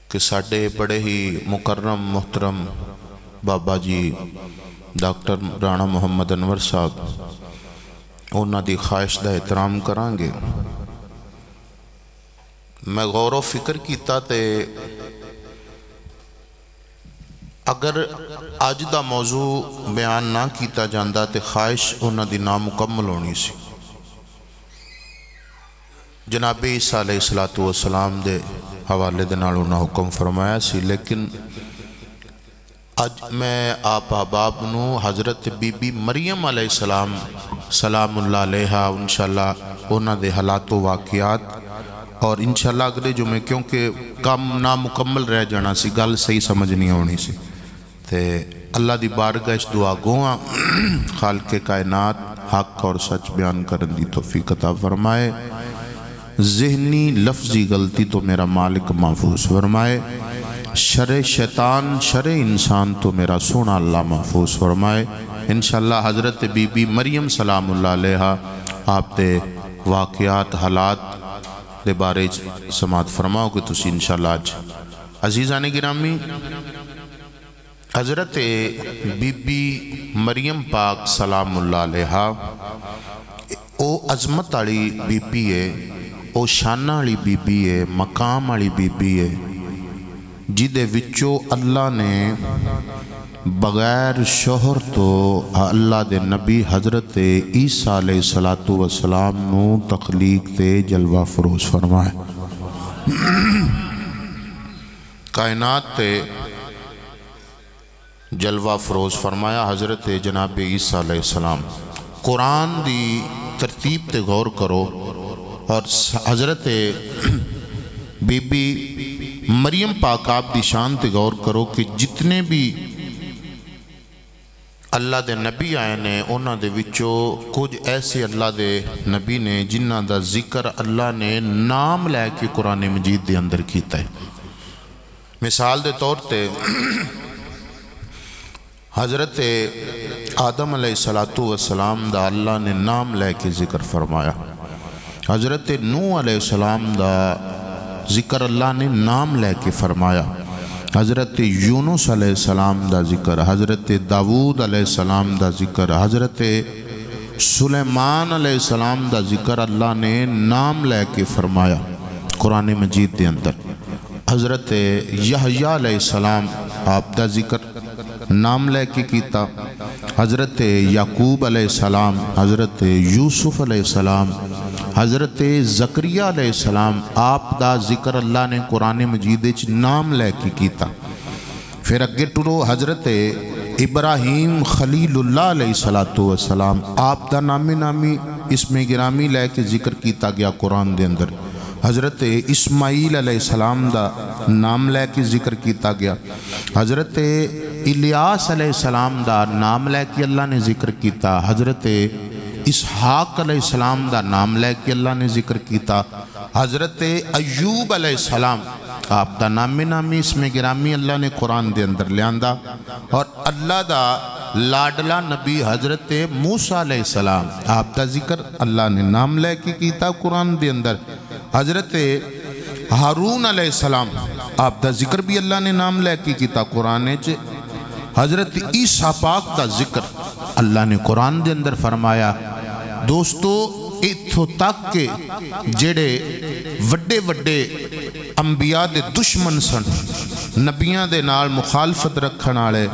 کہ ساڈے بڑے ہی مکرم محترم بابا جی ڈاکٹر رانا محمد انور صاحب انہاں دی خواہش دا احترام کران گے۔ میں غور و فکر کیتا تے اگر اج دا موضوع بیان نہ کیتا جاندا تے خواہش انہاں دی نامکمل ہونی سی۔ جناب عیسیٰ علیہ السلام دے حوالے دے نال انہاں حکم فرمایا سی، لیکن اج میں آپ احباب نو حضرت بی بی مریم علیہ السلام سلام اللہ علیہا انشاءاللہ انہاں دے حالات و واقعات اور انشاءاللہ اگلے جمعے کیونکہ کام نامکمل رہ جانا سی، گل صحیح سمجھ نہیں ہونی سی تے اللہ دی بارگاہ اس دعا گواں خالق کائنات حق اور سچ بیان کرن دی توفیق عطا فرمائے، ذہنی لفظی غلطی تو میرا مالک محفوظ فرمائے، شر شیطان شر انسان تو میرا سونا اللہ محفوظ فرمائے۔ انشاءاللہ حضرت بی بی مریم سلام اللہ علیہا آپ دے واقعات حالات دے بارے سماعت فرماؤ کہ تسی انشاءاللہ آج عزیزان گرامی حضرت بی بی مریم پاک سلام اللہ علیہا او عظمت والی بی بی ہے، او شانہ والی بی بی ہے، مقام والی بی بی ہے جدے وچو اللہ نے بغیر شوہر تو اللہ دے نبی حضرت عیسیٰ علیہ السلام نو تخلیق تے جلوہ فروز فرمائے، کائنات تے جلوہ فروز فرمایا حضرت جناب عیسیٰ علیہ السلام۔ قرآن دی ترتیب تے غور کرو اور حضرت بی بی مریم پاک آپ دی شان تے غور کرو کہ جتنے بھی اللہ دے نبی آئے نے انہاں دے وچو کچھ ایسے اللہ دے نبی نے جنہاں دا ذکر اللہ نے نام لے کے قرآن مجید دے اندر کیتا ہے۔ مثال دے طور تے حضرت آدم علیہ السلام دا اللہ نے نام لے کے ذکر فرمایا، حضرت نوح علیہ السلام دا ذکر اللہ نے نام لے کے فرمایا، حضرت یونس علیہ السلام دا ذکر، حضرت داود علیہ السلام دا ذکر، حضرت سلیمان علیہ السلام دا ذکر اللہ نے نام لے کے فرمایا قرآن مجید دے اندر، حضرت یحییٰ علیہ السلام آپ دا ذکر نام لے کے کیتا، حضرت یعقوب علیہ السلام، حضرت یوسف علیہ السلام، حضرت زکریا علیہ السلام آپ دا ذکر اللہ نے قرآن مجید نام لے کے کیتا۔ پھر اگے ٹرو حضرت ابراہیم خلیل اللہ علیہ السلام آپ دا نامی اسم گرامی لے کے ذکر کیتا گیا قرآن دے اندر، حضرت اسماعیل علیہ السلام دا نام لے کے ذکر کیتا گیا، حضرت الیاس علیہ السلام دا نام لے کے اللہ نے ذکر کیتا، حضرت اسحاق علیہ السلام دا نام لے کے اللہ نے ذکر کیتا، حضرت ایوب علیہ السلام آپ دا نامی اسم گرامی اللہ نے قرآن دے اندر لیاندہ، اور اللہ دا لاڈلا نبی حضرت موسیٰ علیہ السلام آپ دا ذکر اللہ نے نام لے کے کیتا قرآن دے اندر، حضرت ہارون علیہ السلام آپ دا ذکر بھی اللہ نے نام لے کے کیتا قرآن چ، حضرت عیسیٰ پاک دا ذکر اللہ نے قرآن دے اندر فرمایا۔ دوستو اتھو تک کے جڑے وڈے وڈے انبیاء دے دشمن سن، نبیاں دے نال مخالفت رکھن والے،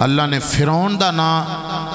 اللہ نے فرعون دا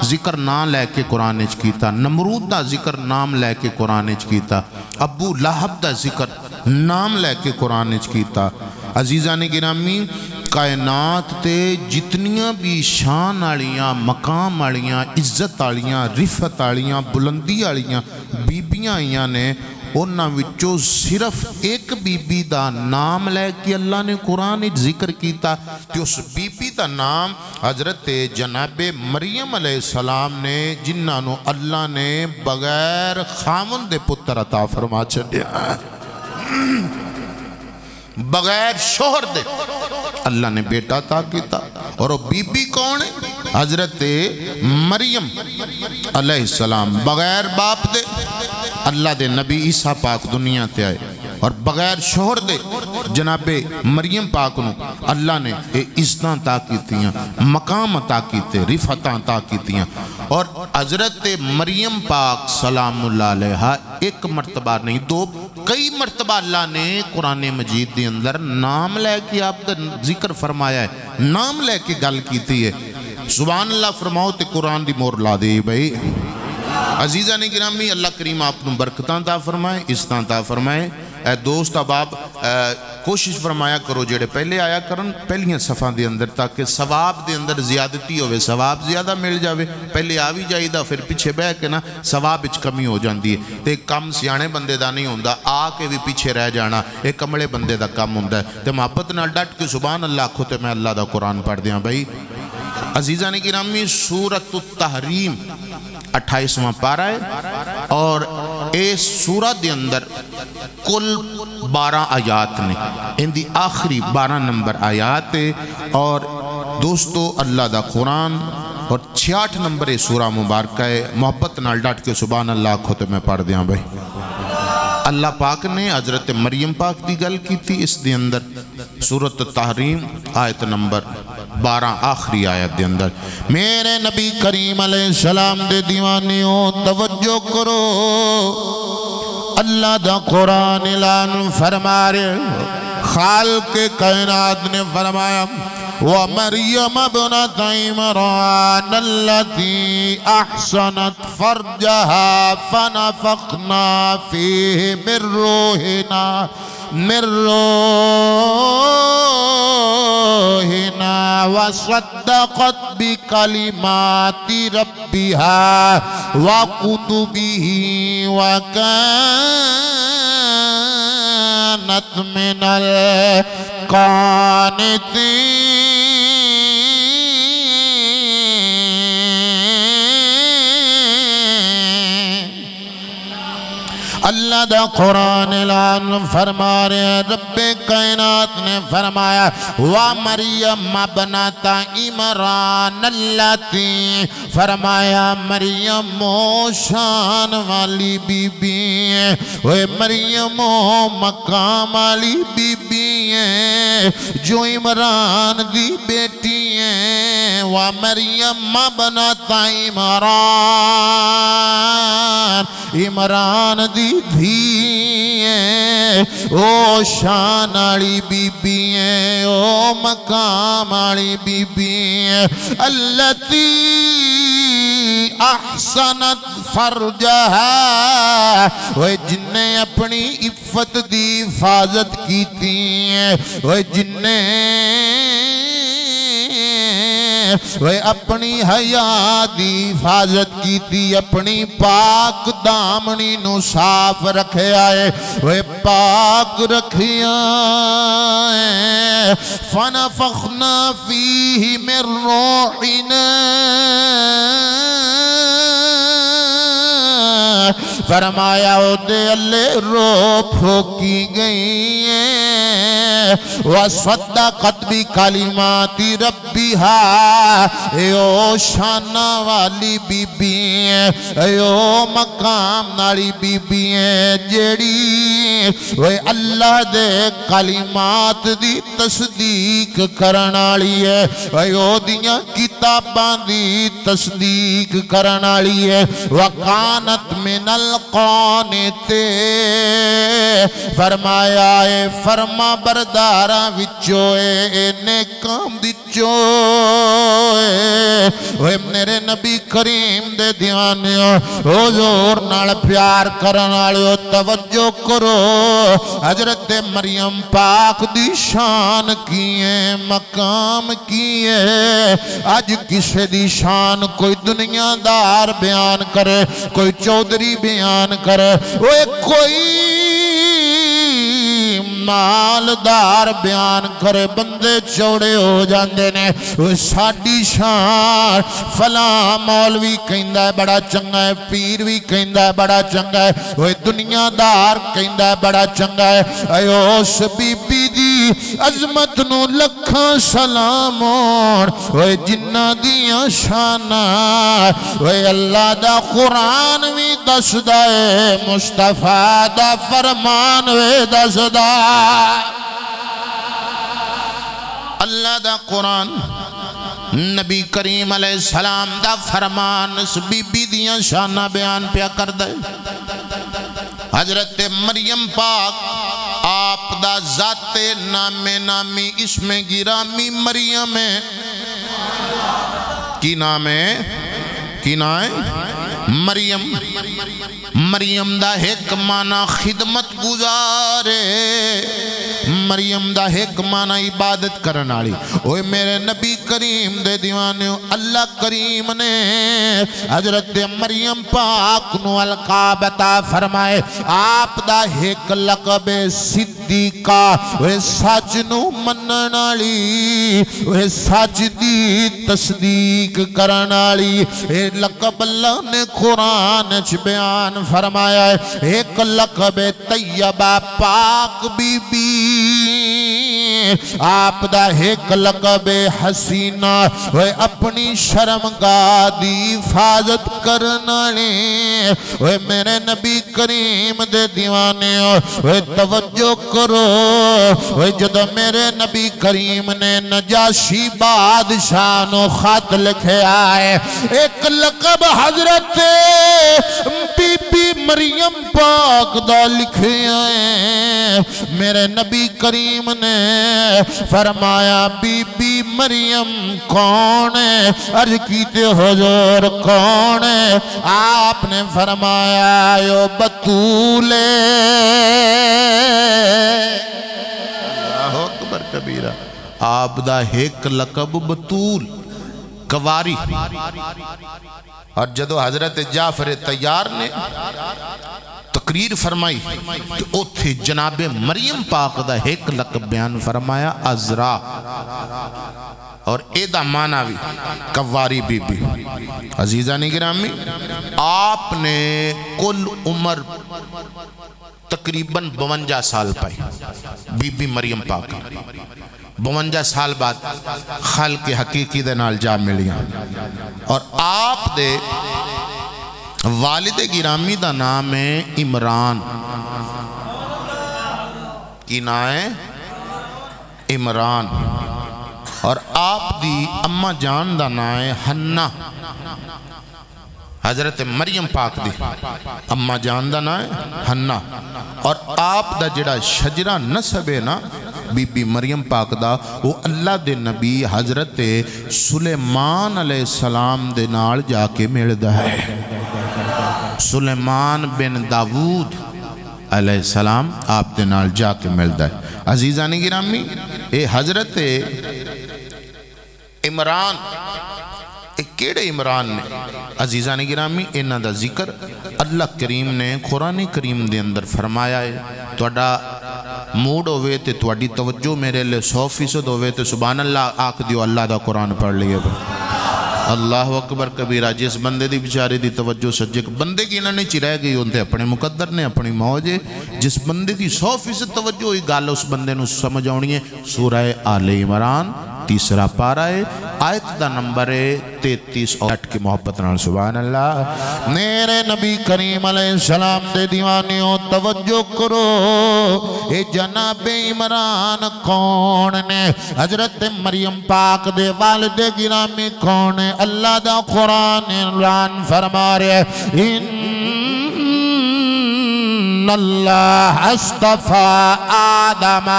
ذکر نام لے کے قرآن وچ کیتا، نمرود دا ذکر نام لے کے قرآن وچ کیتا، ابو لہب دا ذکر نام لے کے قرآن وچ کیتا۔ عزیزان گرامی کائنات تے جتنیاں بھی شان والیاں، مقام والیاں، عزت والیاں، رفت والیاں، بلندی والیاں بیبیاں آئیاں نے، انہاں وچوں صرف ایک بی بی دا نام لے کے اللہ نے قرآن ذکر کیتا کہ اس بی بی دا نام حضرت جناب مریم علیہ السلام نے، جنہاں نو اللہ نے بغیر خامن دے پتر عطا فرما چھڈیا، بغیر شوہر دے اللہ نے بیٹا عطا کیتا، اور وہ بی بی کون ہے؟ حضرت مریم علیہ السلام، بغیر باپ دے اللہ دے نبی عیسیٰ پاک دنیا تے آئے، اور بغیر شوہر دے جناب مریم پاک نو اللہ نے عزتاں عطا کیتیاں، مقام عطا کیتے، رفعتاں عطا کیتیاں. اور حضرت مریم پاک سلام اللہ علیہ ایک مرتبہ نہیں دو کئی مرتبہ اللہ نے قرآن مجید دے اندر نام لے کے آپ دا ذکر فرمایا ہے، نام لے کے گل کیتی ہے. سبحان اللہ فرماؤ تے قرآن دی مور لا دے بھائی. عزیزہ نے گرامی اللہ کریم آپ نے برکتاں عطا فرمائے، عزتاں عطا فرمائے. اے دوست احباب کوشش فرمایا کرو جڑے پہلے آیا کرن پہلیاں صفحاں دے اندر تاکہ ثواب دے اندر زیادتی ہوئے، ثواب زیادہ مل جاوے. پہلے آوی جائی دا پھر پیچھے بہ کے نا ثواب اچ کمی ہو جاندی ہے. تے کم سیانے بندے دا نہیں ہوندہ، آ کے بھی پیچھے رہ جانا ایک کمڑے بندے دا کم ہوندہ ہے. تے محبت نہ ڈٹ کے سبحان اللہ آکھو تے میں اللہ دا قرآن پڑھ دیاں بھائی. عزیزہ نے گرامی سورۃ التحریم 28واں پارہ ہے اور اس سورہ دے اندر کل 12 آیات نے، ان دی آخری 12 نمبر آیات ہے. اور دوستو اللہ دا قرآن اور 66 نمبر سورہ مبارکہ ہے. محبت نال ڈٹ کے سبحان اللہ آکھو تو میں پڑھ دیاں بھائی. اللہ پاک نے حضرت مریم پاک دی گل کی تھی اس دے اندر سورۃ التحریم آیت نمبر 12 آخری آیت دے اندر. میرے نبی کریم علیہ السلام دے دیوانیوں توجہ کرو، اللہ دا قرآن اعلان فرما رہے. خالق کائنات نے فرمایا وَمَرْيَمَ ابْنَتَ عِمْرَانَ الَّتِي أَحْسَنَتْ فَرْجَهَا فَنَفَخْنَا فِيهِ مِنْ روحِنَا وَصَدَّقَتْ بِكَلِمَاتِ رَبِّهَا وَكُتُبِهِ وَكَانَتْ مِنَ الْقَانِتِينَ. اللہ دا قرآن اعلان فرما رہے ہیں. رب کائنات نے فرمایا وَمَرْيَمَ ابْنَتَ عِمْرَانَ الَّتِي، فرمایا مریم و شان والی بی بی ہے، وہ مریم و مقام والی بی بی ہے جو عمران دی بیٹی ہے. وَمَرْيَمَ ابْنَتَ عِمْرَان، عمران دی دھی ہے، او شان والی بی بی ہے، او مقام والی بی بی ہے. الَّتِي احسنت فرجہا، وہ جن نے اپنی عفت دی حفاظت کی تھی، وہ جن نے وہ اپنی حیا دی حفاظت کی تھی، اپنی پاک دامنی نو صاف رکھے آئے، وہ پاک رکھے آئے. فَنَفَخْنَا فِيهِ مِن رُوحِنَا، فرمایا دے اللہ روح پھوکی گئی ہے. وَصَدَّقَتْ بِكَلِمَاتِ رَبِّهَا، اے او شانہ والی بی بی ہے، اے او مقام والی بی بی ہے جیڑی وہ اللہ دے کلمات دی تصدیق کرن والی ہے، او دیاں کتاباں دی تصدیق کرن والی ہے. وَقَانَتْ مِنَ الْقَانِتِينَ، فرمایا اے فرما برداراں وچوں اے نیکاں وچوں اے. میرے نبی کریم دے دیوانیوں حضور نال پیار کرن والےو توجہ کرو. حضرت مریم پاک دی شان کی ہے، مقام کی ہے. آج کسے دی شان کوئی دنیا دار بیان کرے، کوئی چودھری بیان کرے، وہ کوئی مالدار بیان کرے، بندے چوڑے ہو جاندے نے. وہ ساڑی شان فلاں مولوی کہندہ ہے بڑا چنگا ہے، پیر بھی کہندہ ہے بڑا چنگا ہے، وہ دنیا دار کہندہ ہے بڑا چنگا ہے. اے اس بی بی دی عظمت نو لکھاں سلام ہوئے جنہ دیاں شانہ ہوئے اللہ دا قرآن بھی دس دائے مصطفیٰ دا فرمان وے دس دائے اللہ دا قرآن نبی کریم علیہ السلام دا فرمان اس بی بی دیاں شانہ بیان پیا کر دے حضرت مریم پاک آپ دا ذات نام نامی اسم گرامی مریم ہے کی نام ہے کی نام ہے مریم مریم دا ایک معنی خدمت گزارے مریم دا ایک معنی عبادت کرنالی اوہ میرے نبی کریم دے دیوانے اللہ کریم نے حضرت مریم پاک نو القاب عطا فرمائے آپ دا ایک لقب صدیقہ وہ سچ نو مننالی وہ سچ دی تصدیق کرنالی لقب اللہ نے قرآن چ بیان فرمایا ہے ایک لقب طیبہ پاک بی بی آپ دا ایک لقب حسینہ وہ اپنی شرمگاہ دی حفاظت کرنا لے وہ میرے نبی کریم دے دیوانے وہ توجہ کرو وہ جدو میرے نبی کریم نے نجاشی بادشاہ نو خط لکھے آئے ایک لقب حضرت بی بی مریم پاک دا لکھے آئے میرے نبی کریم نے فرمایا بی بی مریم کون ہے عرض کیتے حضور کون ہے آپ نے فرمایا یو بطول اللہ اکبر کبیرہ آپ دا ایک لقب بطول کواری اور جدو حضرت جعفر تیار نے تقریر فرمائی کہ او تھے جناب مریم پاک دا ایک لقب بیان فرمایا عذرا اور ایدہ معنی بھی کواری بی بی عزیزانی گرامی آپ نے کل عمر تقریباً 52 سال پائی بی بی مریم پاک 52 سال بعد خالق حقیقی دے نال جا ملیاں اور آپ دے والد گرامی دا نام ہے عمران کی نام ہے عمران اور آپ دی اممہ جان دا نام ہے حنہ حضرت مریم پاک دی اممہ جان دا نام ہے حنہ اور آپ دا جڑا شجرہ نسب ہے نا بی بی مریم پاک دا وہ اللہ دے نبی حضرت سلیمان علیہ السلام دے نال جا کے ملدا ہے سلیمان بن داود علیہ السلام آپ دے نال جا کے ملدا ہے عزیزانی گرامی اے حضرت عمران کیڑے عمران نے عزیزانی گرامی انہاں دا ذکر اللہ کریم نے قرآن کریم دے اندر فرمایا ہے توڑا موڈ ہوئے تے توڑی توجہ میرے لئے 100% ہوئے تے سبحان اللہ آکھ دیو اللہ دا قرآن پڑھ لیے اللہ اکبر کبیرہ جس بندے دی بیچاری دی توجہ سجے بندے کی انہوں نے چرائے گئی ہوندے اپنے مقدر نے اپنی موجے جس بندے دی 100% توجہ ہوئی گال اس بندے نو سمجھ آؤنی ہے سورہ آل عمران تیسرا پارا ہے آیت دا نمبر ہے 33 اور 8 کی محبت نال سبحان اللہ میرے نبی کریم علیہ السلام دے دیوانیوں توجہ کرو اے جناب عمران کون نے حضرت مریم پاک دے والد گرامی کون ہے اللہ دا قرآن اعلان فرما رہے ان اللہ اصطفى آدم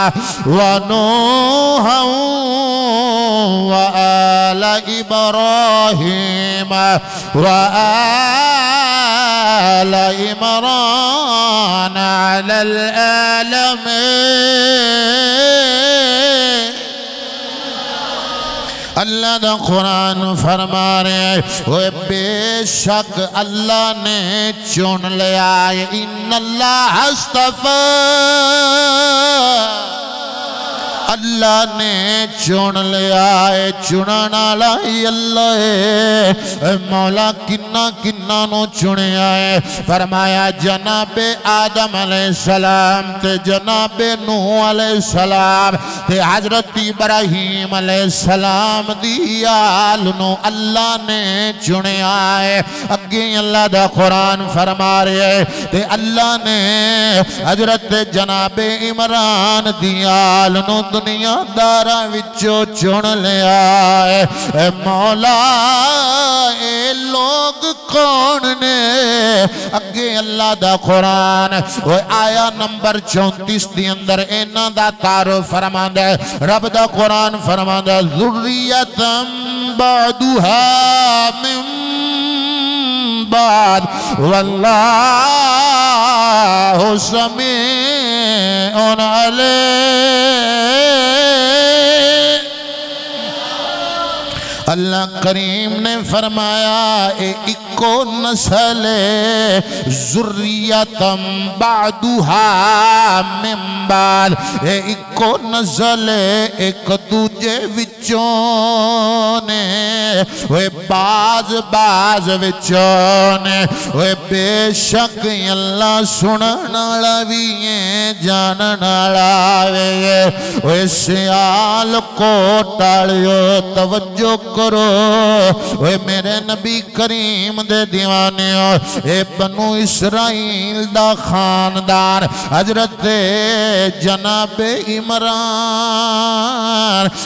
ونوحا وآل إبراهيم وآل عمران على العالمين اللہ دا قرآن فرما رہے وہ بے شک اللہ نے چن لیا ان اللہ اصطفى اللہ نے چن لیا ہے چنن والا اللہ ہے مولا کنہ کنہ نو چنیا ہے فرمایا جناب آدم علیہ السلام تے جناب نوح علیہ السلام تے حضرت ابراہیم علیہ السلام دی آل نو اللہ نے چنیا ہے اگے اللہ دا قرآن فرما رہے ہیں تے اللہ نے حضرت جناب عمران دی آل نو دنیا دارا وچو چن لیا ہے اے مولا اے لوگ کون نے اگے اللہ دا قرآن وہ آیا نمبر 34 دی اندر اینا دا تعارف فرماندہ ہے رب دا قرآن فرماندہ ہے ذریتم بعدها من بعد واللہ سمیع علیم اللہ کریم نے فرمایا اے اکو نسل ذریتم بعدها من بعد اے اکو نسل ایک دوجے وچونے وہ باز وچونے وہ بے شک اللہ سننا لویے جاننا لاوے وہ سیال کو ٹالیو توجہ کرو اے میرے نبی کریم دے دیوانے اے بنو اسرائیل دا خاندان حضرت جناب عمران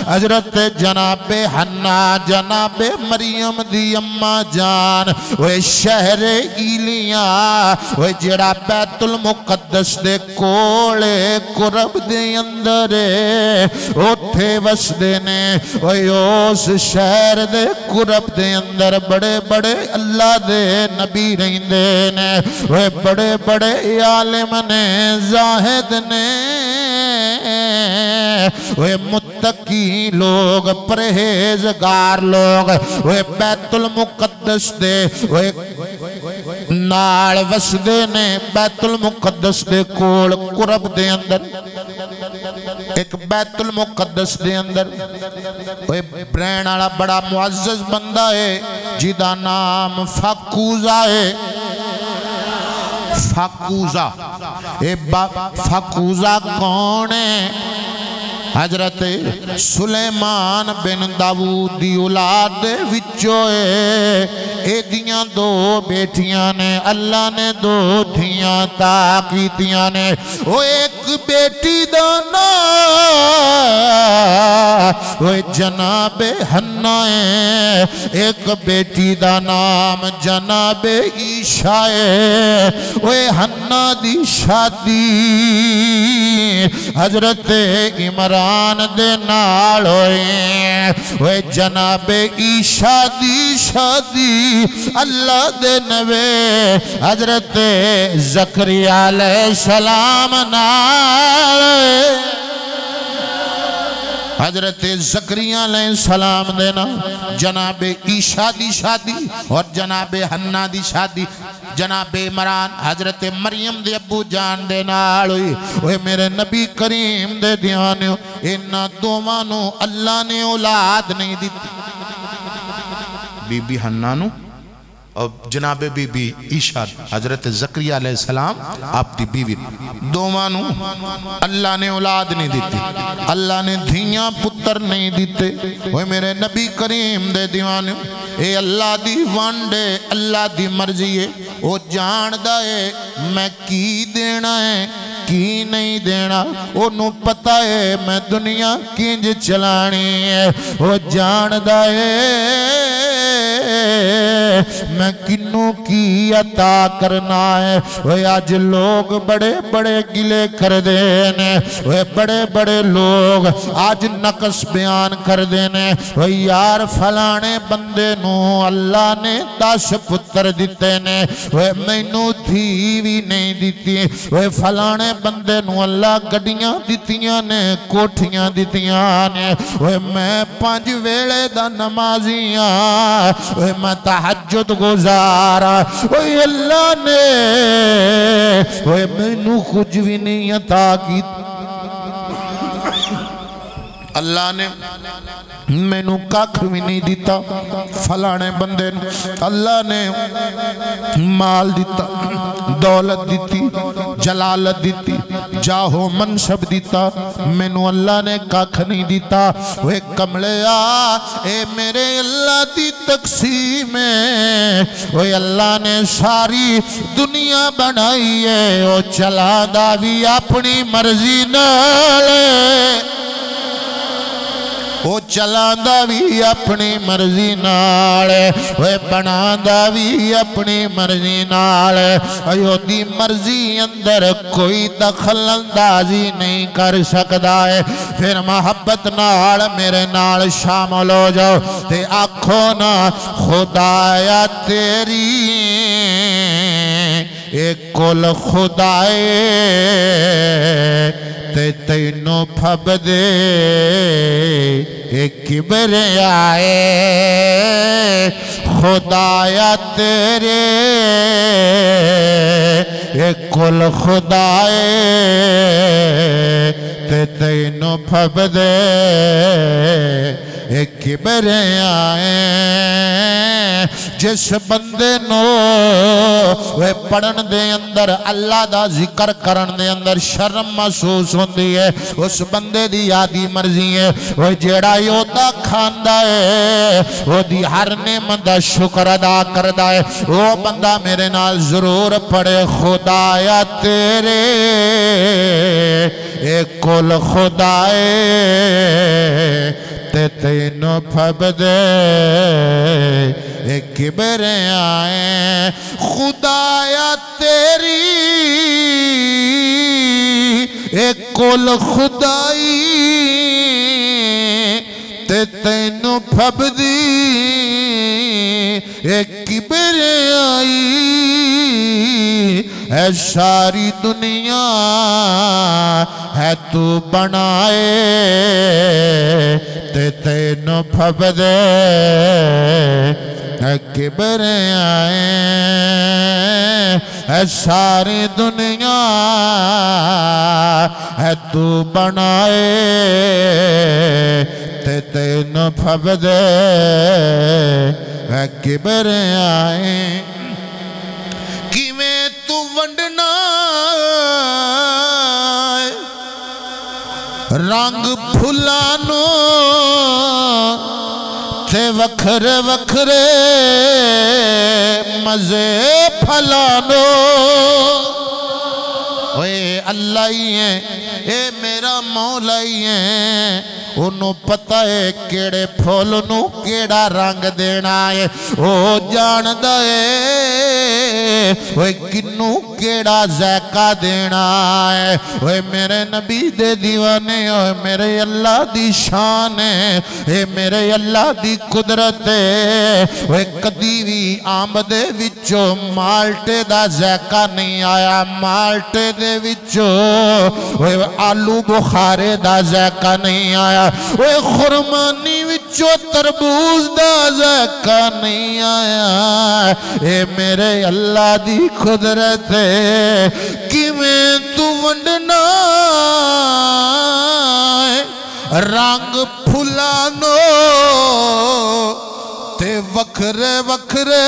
حضرت جناب حنا جناب مریم دی اماں جان اے شہر ایلیاں اے جڑا بیت المقدس دے کولے قرب دے اندر اٹھے وسدے نے اے اس شہر دے قرب دے اندر بڑے بڑے اللہ دے نبی رہندے نے وہ بڑے بڑے عالم نے زاہد نے وہ متقی لوگ پرہیزگار لوگ وہ بیت المقدس دے وہ نال وسدے نے بیت المقدس دے کول قرب دے اندر ایک بیت المقدس دے اندر برین والا بڑا معزز بندہ ہے جیدہ نام فاقوزہ ہے فاقوزہ کون ہے حضرت سلیمان بن داؤد دی اولاد وچوئے اے دیاں دو بیٹیاں نے اللہ نے دو دھیاں تاکیتیاں نے وہ ایک بیٹی دانا وہ جناب حنا ہے ایک بیٹی دا نام جناب عیشہ ہے وہ حنا دی شادی حضرت عمران دے نال ہوئے وہ جناب عیشہ دی شادی اللہ دے نبی حضرت زکریا علیہ السلام نال حضرت زکریا علیہ السلام دینا جناب عیشہ دی شادی اور جناب حنا دی شادی جناب عمران حضرت مریم دے ابو جان دے نال ہوئی وہ میرے نبی کریم دے دیانے انہاں دومانو اللہ نے اولاد نہیں دیتی بی بی حنا نو اور جناب بی بی عیشہ حضرت زکریا علیہ السلام آپ دی بیوی دومانو اللہ نے اولاد نہیں دیتی اللہ نے دھیاں پتر نہیں دیتے وہ میرے نبی کریم دے دیوانے اے اللہ دی وانڈے اللہ دی مرضی ہے وہ جاندہ ہے میں کی دینا ہے کی نہیں دینا انہوں پتہ ہے میں دنیا کینج چلانی ہے وہ جاندہ ہے میں کنوں کی عطا کرنا ہے وہ آج لوگ بڑے بڑے گلے کر دینے وہ بڑے بڑے لوگ آج نقص بیان کر دینے وہ یار فلانے بندے نو اللہ نے 10 پتر دیتے نے وہ میں نو دھیوی نہیں دیتی وہ فلانے بندے نو اللہ گڑیاں دیتیاں نے کوٹھیاں دیتیاں نے وہ میں 5 ویلے دا نمازیاں وہ میں تحجد گزارا وہ اللہ نے وہ میں نو کچھ بھی نہیں عطا کی اللہ نے مینو کھ بھی نہیں دیتا فلانے بندے اللہ نے مال دیتا دولت دیتی جلالت دیتی جاہو منصب دیتا مینو اللہ نے کھ نہیں دیتا وہ کملے اے میرے اللہ دی تقسیم ہے وہ اللہ نے ساری دنیا بنائی ہے وہ چلا دا بھی اپنی مرضی نالے وہ چلاندہ بھی اپنی مرضی نال وہ بناندہ بھی اپنی مرضی نال ایو دی مرضی اندر کوئی دخل اندازی نہیں کر سکتا ہے پھر محبت نال میرے نال شامل ہو جاؤ تے آنکھو نا خدایا تیری ایک کل خدائے تے تینو پھب دے ایک کبر آئے خدایا تیرے ایک کل خدائے تے تینو پھب دے ایک کبر آئے جس بندے نو وہ پڑھن دے اندر اللہ دا ذکر کرن دے اندر شرم محسوس ہوندی ہے اس بندے دی یادی مرضی ہے وہ جیڑا یودا کھاندا ہے وہ دی ہر نعمت دا شکر ادا کردا ہے وہ بندہ میرے نال ضرور پڑھے خدایا تیرے ایک کل خدائے تے تینو پھب دے ایک کبر آئے خدایا تیری ایک کل خدائی تے تینو پھب دی ایک کبر آئی اے ساری دنیا ہے تو بنائے تے تینو پھب دے کبر آئے اے ساری دنیا ہے تو بنائے تے تینو پھب دے کبر آئے کیویں تو ونڈنا رنگ پھلانو تے وکھرے وکھرے مزے پھلانو اے اللہ ہی ہے اے میرا مولا ہی ہے انہوں پتہ ہے کیڑے پھولنوں کیڑا رنگ دینا ہے او جاندہ ہے اوہ کنوں کیڑا ذائقہ دینا ہے اوہ میرے نبی دے دیوانے اوہ میرے اللہ دی شان ہے اے میرے اللہ دی قدرت ہے اوہ قدیوی آمدے وچو مالٹے دا ذائقہ نہیں آیا مالٹے دے وچو اوہ آلو بخارے دا ذائقہ نہیں آیا اوہ خرمانی وچو تربوز دا ذائقہ نہیں آیا اے میرے اللہ دی قدرت ہے کیویں تو ونڈنا رنگ پھلانو تے وکھرے وکھرے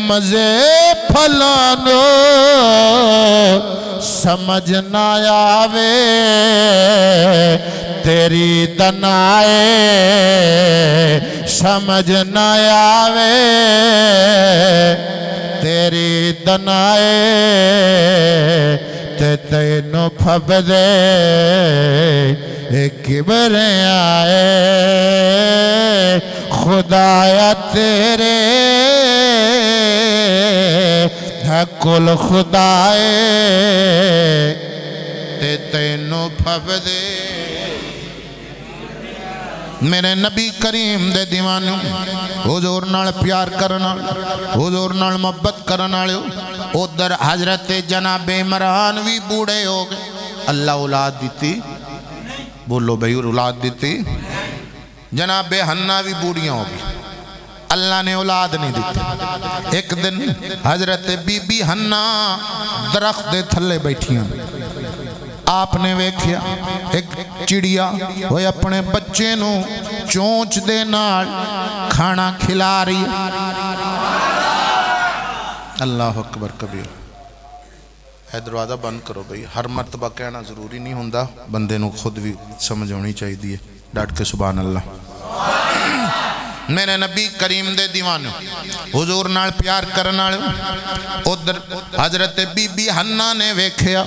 مزے پھلانو سمجھ نہ آوے تیری دنائے سمجھ نہ آوے تیری دنائے تے تینو پھب دے ایک کبر آئے خدایا تیرے ہے کل خدائے تے تینو پھب دے میرے نبی کریم دے دیوانوں حضور نال پیار کرنا حضور نال محبت کرنا ادھر حضرت جناب عمران بھی بوڑھے ہو گئے اللہ اولاد دیتی بولو بھئی اولاد دیتی جناب حنہ بھی بوڑھیاں ہو گئی اللہ نے اولاد نہیں دیتی ایک دن حضرت بی بی حنہ درخت دے تھلے بیٹھیاں آپ نے ویکھیا ایک چڑیا وہ اپنے بچے نو چونچ دے نال کھانا کھلا رہی ہے. اللہ اکبر کبیر. اے دروازہ بند کرو بھئی. ہر مرتبہ کہنا ضروری نہیں ہوندا, بندے نو خود بھی سمجھ ہونی چاہیے. ڈٹ کے سبحان اللہ. میرے نبی کریم دے دیوانے حضور نال پیار کرن والے ادھر حضرت بی بی حنا نے ویکھیا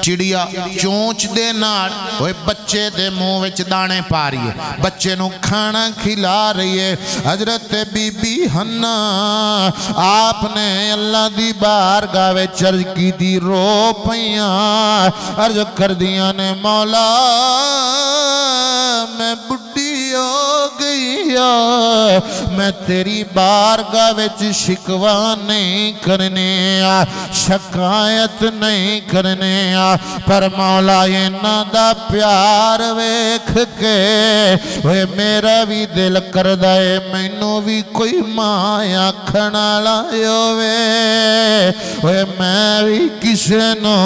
چڑیا چونچ دے نال اوے بچے دے منہ وچ دانے پا رہی ہے, بچے نو کھانا کھلا رہی ہے. حضرت بی بی حنا آپ نے اللہ دی بارگاہ وچ عرض کی دی, رو پیاں عرض کر دیاں نے مولا میں بڈھی ہو گئی, میں تیری بارگاہ وچ شکوہ نہیں کرنے, شکایت نہیں کرنے, پر مولا یہ نادا پیار ویکھ کے وے میرا بھی دل کردہ ہے مینوں بھی کوئی مایا کھنا لائیو وے میں بھی کسے نو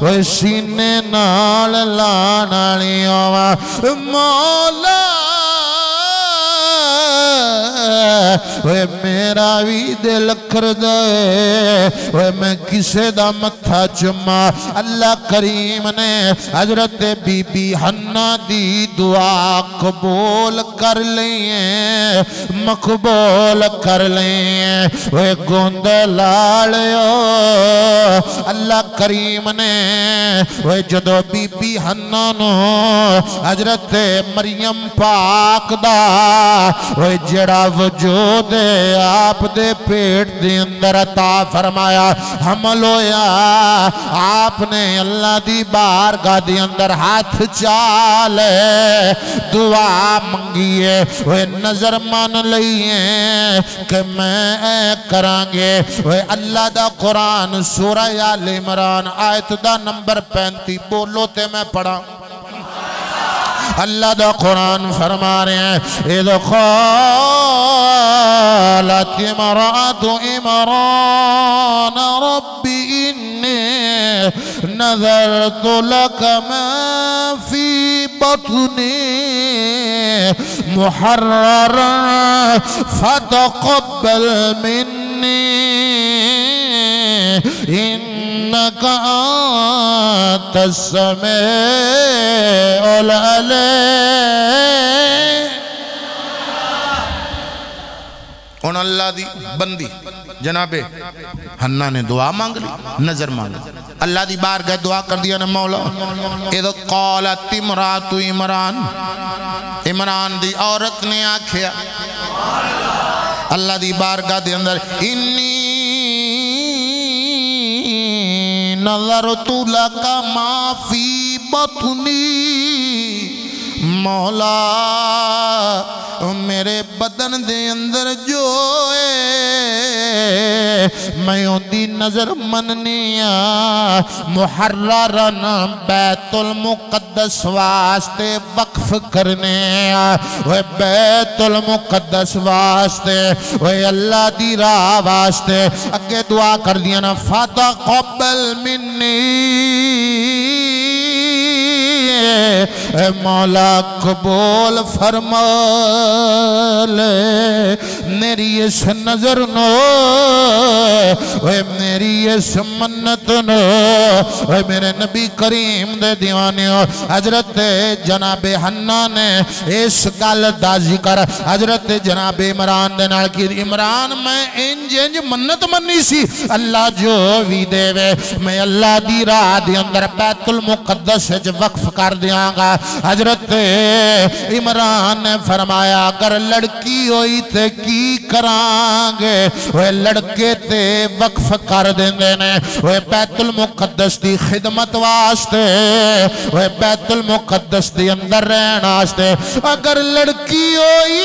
وے سینے نال لانا لیو مولا وے میرا بھی دل کردہ ہے وے میں کسے دا متھا چما. اللہ کریم نے حضرت بی بی حنا دی دعا قبول کر لئے, مقبول کر لئے. وے گوند لالیو اللہ کریم نے وے جدو بی بی حنا نو حضرت مریم پاک دا وے جڑا وجود آپ دے پیٹ دے اندر عطا فرمایا, حمل ہویا, آپ نے اللہ دی بارگاہ دے اندر ہاتھ چالے دعا منگیے وہ نظر مان لئیے کہ میں کرانگے. وہ اللہ دا قرآن سورہ آل عمران آیت دا نمبر 35 بولو تے میں پڑھا. اللہ دا قرآن فرما رہے ہیں اِذْ قَالَتِ امرأة عمران رب إني نذرت لك ما في بطني محررا فتقبل مني إنك أنت السميع العليم. ان اللہ دی بندی جناب حنا نے دعا مانگ لی, نظر مانگ لی. اللہ دی بارگاہ دعا کر دیا نے مولا اِذْ قَالَتِ امرأة عمران, عمران دی عورت نے آکھیا اللہ دی بارگاہ دے اندر انی نظرت لک ما فی بطنی, مولا میرے بدن دے اندر جو ہے میں ان دی نظر مننیا محررن بیت المقدس واسطے وقف کرنے, وہ بیت المقدس واسطے وہ اللہ دی راہ واسطے اگے دعا کر دیا نا فتقبل منی اے مولا قبول فرما لے میری اس نظر نو, اے میری اس منت نو. اے میرے نبی کریم دے دیوانیوں حضرت جناب حنا نے اس گل دا ذکر حضرت جناب عمران دے نال کی. عمران میں انج منت منی سی اللہ جو بھی دے وے میں اللہ دی راہ دے اندر بیت المقدس وقف کر دیاں گا. حضرت عمران نے فرمایا اگر لڑکی ہوئی تے کی کرانگے وہ لڑکے تے وقف کر دیندے نے وہ بیت المقدس دی خدمت واسطے, وہ بیت المقدس دی اندر رہن واسطے. اگر لڑکی ہوئی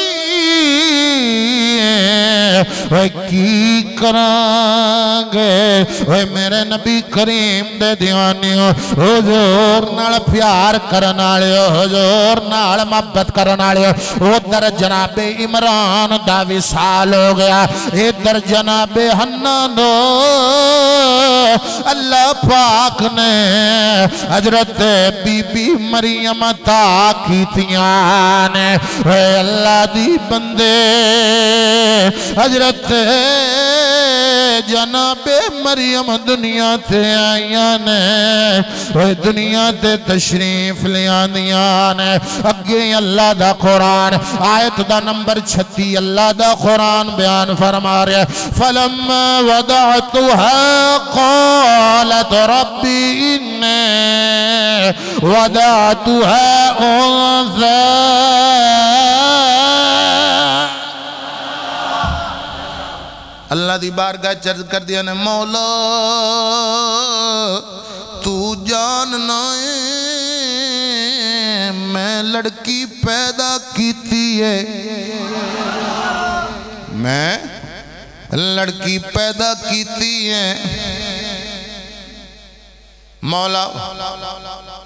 وہ کی کرانگے وہ میرے نبی کریم دے دیوانیوں حضور نال پیار کرنالیو حضور نال محبت کرنالیو ادھر جناب عمران دا وصال ہو گیا ادھر جناب حنان دو اللہ پاک نے حضرت بی بی مریم عطا کیتیاں نے اے اللہ دی بندے حضرت جناب مریم دنیا تے آئیاں نے اے دنیا تے تشریف لیاں دیاں نے اگے اللہ دا قرآن آیت دا نمبر 36 اللہ دا قرآن بیان فرما رہا فَلَمَّا وَضَعْتُهَا قَالَتْ رَبِّ إِنِّي وَضَعْتُهَا أُنثَىٰ اللہ دی بارگاہ چرز کر دیا نے مولا تو جاننا ہے میں لڑکی پیدا کیتی ہے میں لڑکی پیدا کیتی ہے مولا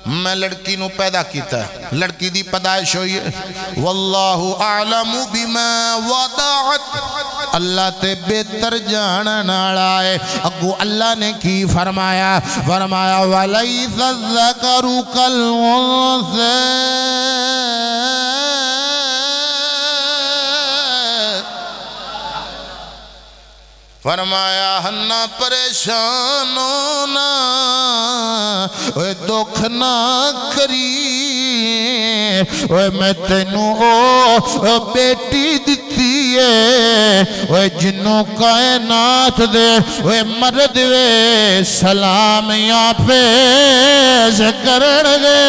میں لڑکی نو پیدا کیتا ہے لڑکی دی پیدائش ہوئی ہے واللہ اعلم بما وضعت اللہ تے بہتر جانن والا ہے اگو اللہ نے کی فرمایا فرمایا وَلَيْسَ الذَّكَرُ كَالْأُنثَىٰ فرمایا ہنہ پریشان ہونا اوے دکھ نہ کری اوے میں تینوں بیٹی دیتی ہے اوے جنوں کائنات دے اوے مرد وے سلامیاں پیش کرن گے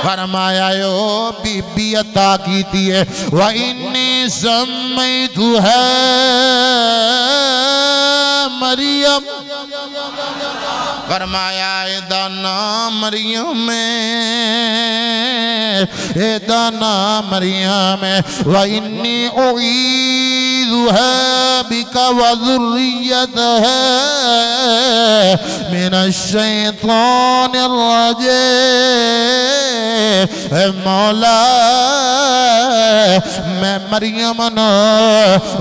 فرمایا یو بی بی عطا کیتی ہے وَإِنِّي سَمَّيْتُهَا مریم فرمایا ایدہ نام مریم ایدہ نام مریم وَإِنِّي أُعِيذُهَا بِكَ وَذُرِّيَّتَهَا مِنَ الشَّيْطَانِ الرَّجِيمِ اے مولا میں مریم نو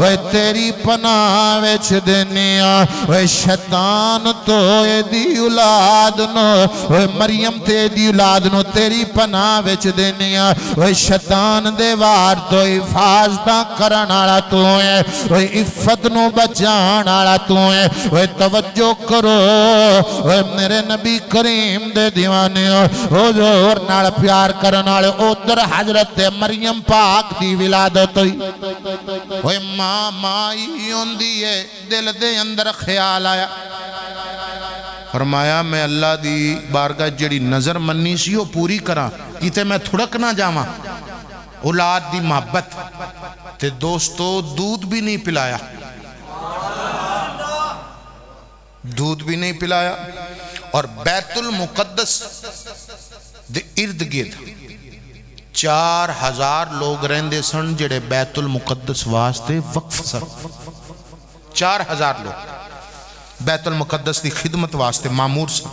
اے تیری پناہ وچ دنیا اے شیطان تو اے دی اولاد نو اے مریم تے دی اولاد نو تیری پناہ وچ دنیا اے شیطان دے وار تو حفاظتاں کرن والا تو ہے اے عفت نو بچان والا تو ہے اے توجہ کرو اے میرے نبی کریم دے دیوانے حضور نال پیار کرن والے ادھر حضرت مریم پاک دی ولادت ہوئی اوے ماں مائی ہوندی ہے دل دے اندر خیال آیا فرمایا میں اللہ دی بارگاہ جڑی نظر منی سی وہ پوری کراں کیتے میں تھڑک نہ جاواں اولاد دی محبت تے دوستو دودھ بھی نہیں پلایا دودھ بھی نہیں پلایا اور بیت المقدس دے ارد گرد 4000 لوگ رہندے سن جڑے بیت المقدس واسطے وقف سن 4000 لوگ بیت المقدس دی خدمت واسطے معمور سن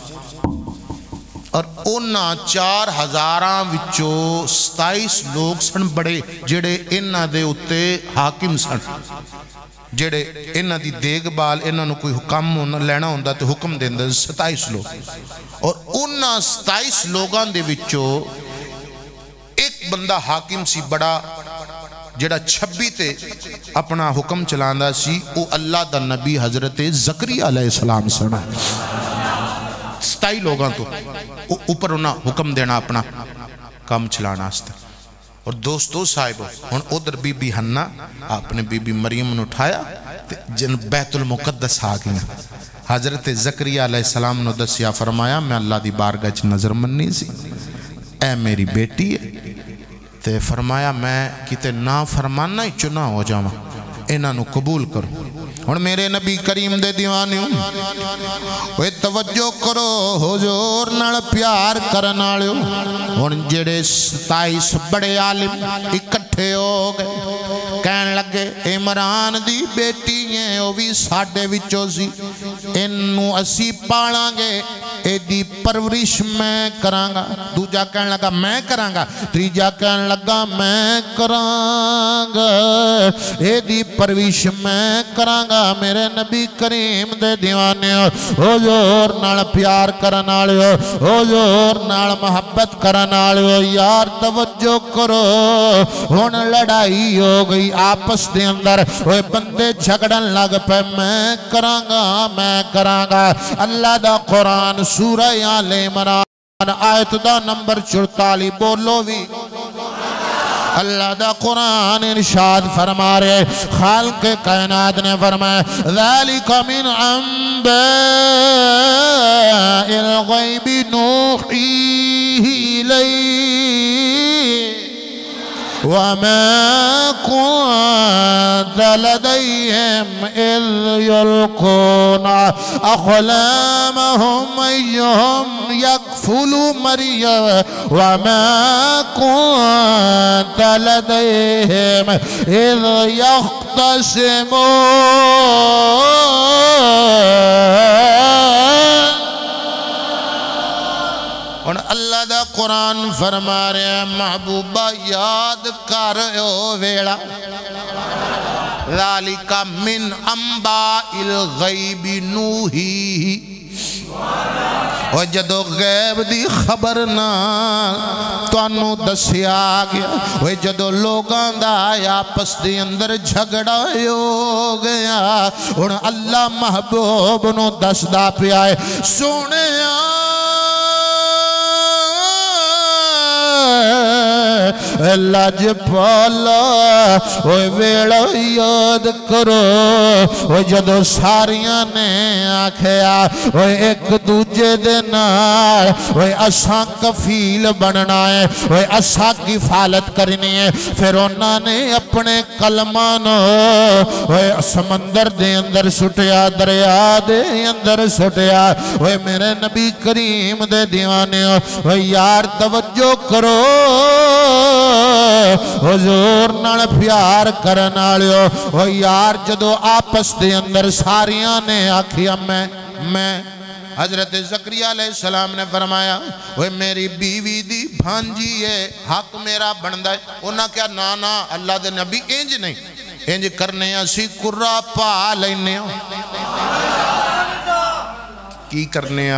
اور انہاں 4000 وچوں 27 لوگ سن بڑے جڑے انہاں دے اتے حاکم سن جڑے انہاں دی دیکھ بال انہاں نو کوئی حکم لینا ہوندہ تے حکم دیندے 27 لوگ اور انہاں 27 لوگاں دے وچوں ایک بندہ حاکم سی بڑا جڑا 26 تے اپنا حکم چلاندہ سی او اللہ دا نبی حضرت زکریا علیہ السلام سنا 27 لوگاں تو اوپر انہاں حکم دینا اپنا کام چلانا آستا اور دوستو صاحبو ہن ادھر بی بی حنہ آپ نے بی بی مریم نے اٹھایا جن بیت المقدس آگیا حضرت زکریا علیہ السلام نے دسیا فرمایا میں اللہ دی بارگاہ نظر مننی سی اے میری بیٹی ہے تے فرمایا میں کتے نا فرمانا ہی چنا ہو جاواں انہاں نو قبول کرو اور میرے نبی کریم دے دیوانیوں وہ توجہ کرو حضور نال پیار کرن والے اور جڑے 27 بڑے عالم اکٹھے کٹھے ہو گئے کہن لگے عمران دی بیٹی ہیں وہ بھی ساڈے وچوں سی انہوں اسی پالاں گے اے دی پرورش میں کرانگا دوجا کہن لگا میں کرانگا تیجا کہن لگا میں کرانگا اے دی پرورش میں کرانگا میرے نبی کریم دے دیوانے حضور نال پیار کرن والے حضور نال محبت کرن والے یار توجہ کرو ہن لڑائی ہو گئی آپس دے اندر وہ بندے جھگڑن لگ پے میں کراں گا اللہ دا قرآن سورہ آل عمران آیت دا نمبر 44 بولو بھی اللہ دا قرآن ارشاد فرما رہے خالق کائنات نے فرمایا ذالک من انباء الغیب نوحیہ الیک وما كنت لديهم إذ يلقون أقلامهم أيهم يكفل مريم وما كنت لديهم إذ يختصمون اور اللہ دا قرآن فرما رہے ہیں محبوبہ یاد کر او ویڑا ذالک من انباء الغیب نوحیہ اور جدو غیب دی خبر نہ توانو دسیا گیا وہ جدو لوگاں دا آپس دی اندر جھگڑا ہو گیا اور اللہ محبوب نو دس دا پیائے سونے لاج پالا اوہ ویڑا یاد کرو اوہ جدو ساریاں نے آکھیا اوہ ایک دوجہ دے نال اوہ اساں کفیل بننا ہے اوہ اساں کفالت کرنی ہے پھر انہاں نے اپنے کلمانو اوہ سمندر دے اندر سٹیا دریا دے اندر سٹیا اوہ میرے نبی کریم دے دیوانے اوہ یار توجہ کرو حضور نال پیار کرن والے او یار جدو آپس دے اندر ساریاں نے آکھیا میں حضرت زکریا علیہ السلام نے فرمایا وہ میری بیوی دی بھانجی ہے حق میرا بندہ ہے انہاں کیا نانا اللہ دے نبی انج نہیں انج کرنے اسی قرہ پا لینے کی کرنے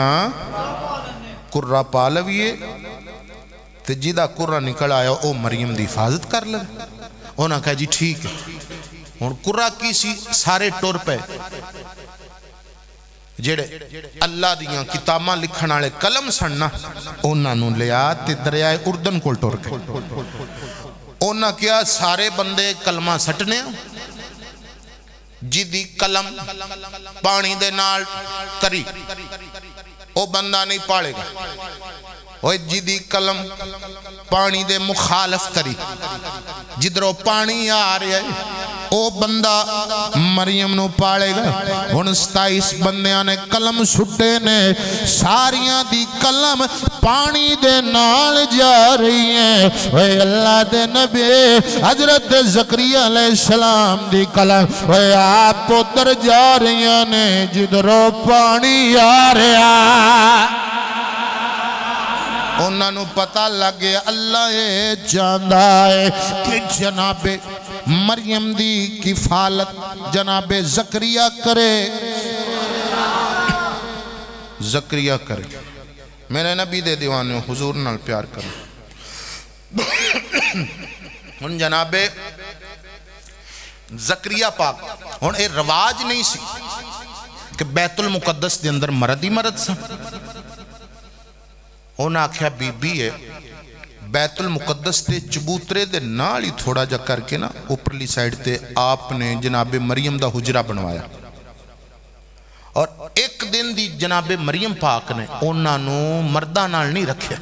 قرہ پا لویے تے جیدہ قرہ نکل آیا او مریم دی حفاظت کر لے انہاں کہا جی ٹھیک ہے اور قرہ کی سی سارے ٹور پہ جیڑے اللہ دیاں کتاباں لکھن والے قلم سننا انہاں نو لیا تے دریائے اردن کول ٹور کے انہاں کیا سارے بندے کلمہ سٹنے جیدی قلم پانی دے نال تری او بندہ نہیں پاڑے گا وہ جدی قلم پانی دے مخالف کری جدرو پانی آ رہے ہیں او بندہ مریم نو پاڑے گا ان 27 بندیاں نے قلم سٹے نے ساریاں دی قلم پانی دے نال جا رہی ہیں اے اللہ دے نبی حضرت زکریا علیہ السلام دی قلم اے آپ اتر جا رہی ہیں جدرو پانی آ رہا انہاں نو پتہ لگے اللہ یہ جاندہ ہے کہ جناب مریم دی کفالت جناب زکریا کرے میرے نبی دے دیوانے حضور نال پیار کرے ان جناب زکریا پاک ان اے رواج نہیں سی کہ بیت المقدس دے اندر مرد ہی مرد سا انہاں آکھیا بی بی ہے بیت المقدس تے چبوترے دے نالی تھوڑا جا کر کے نا اوپرلی سائڈ تے آپ نے جناب مریم دا حجرہ بنوایا اور ایک دن دی جناب مریم پاک نے انہاں نو مردہ نال نہیں رکھے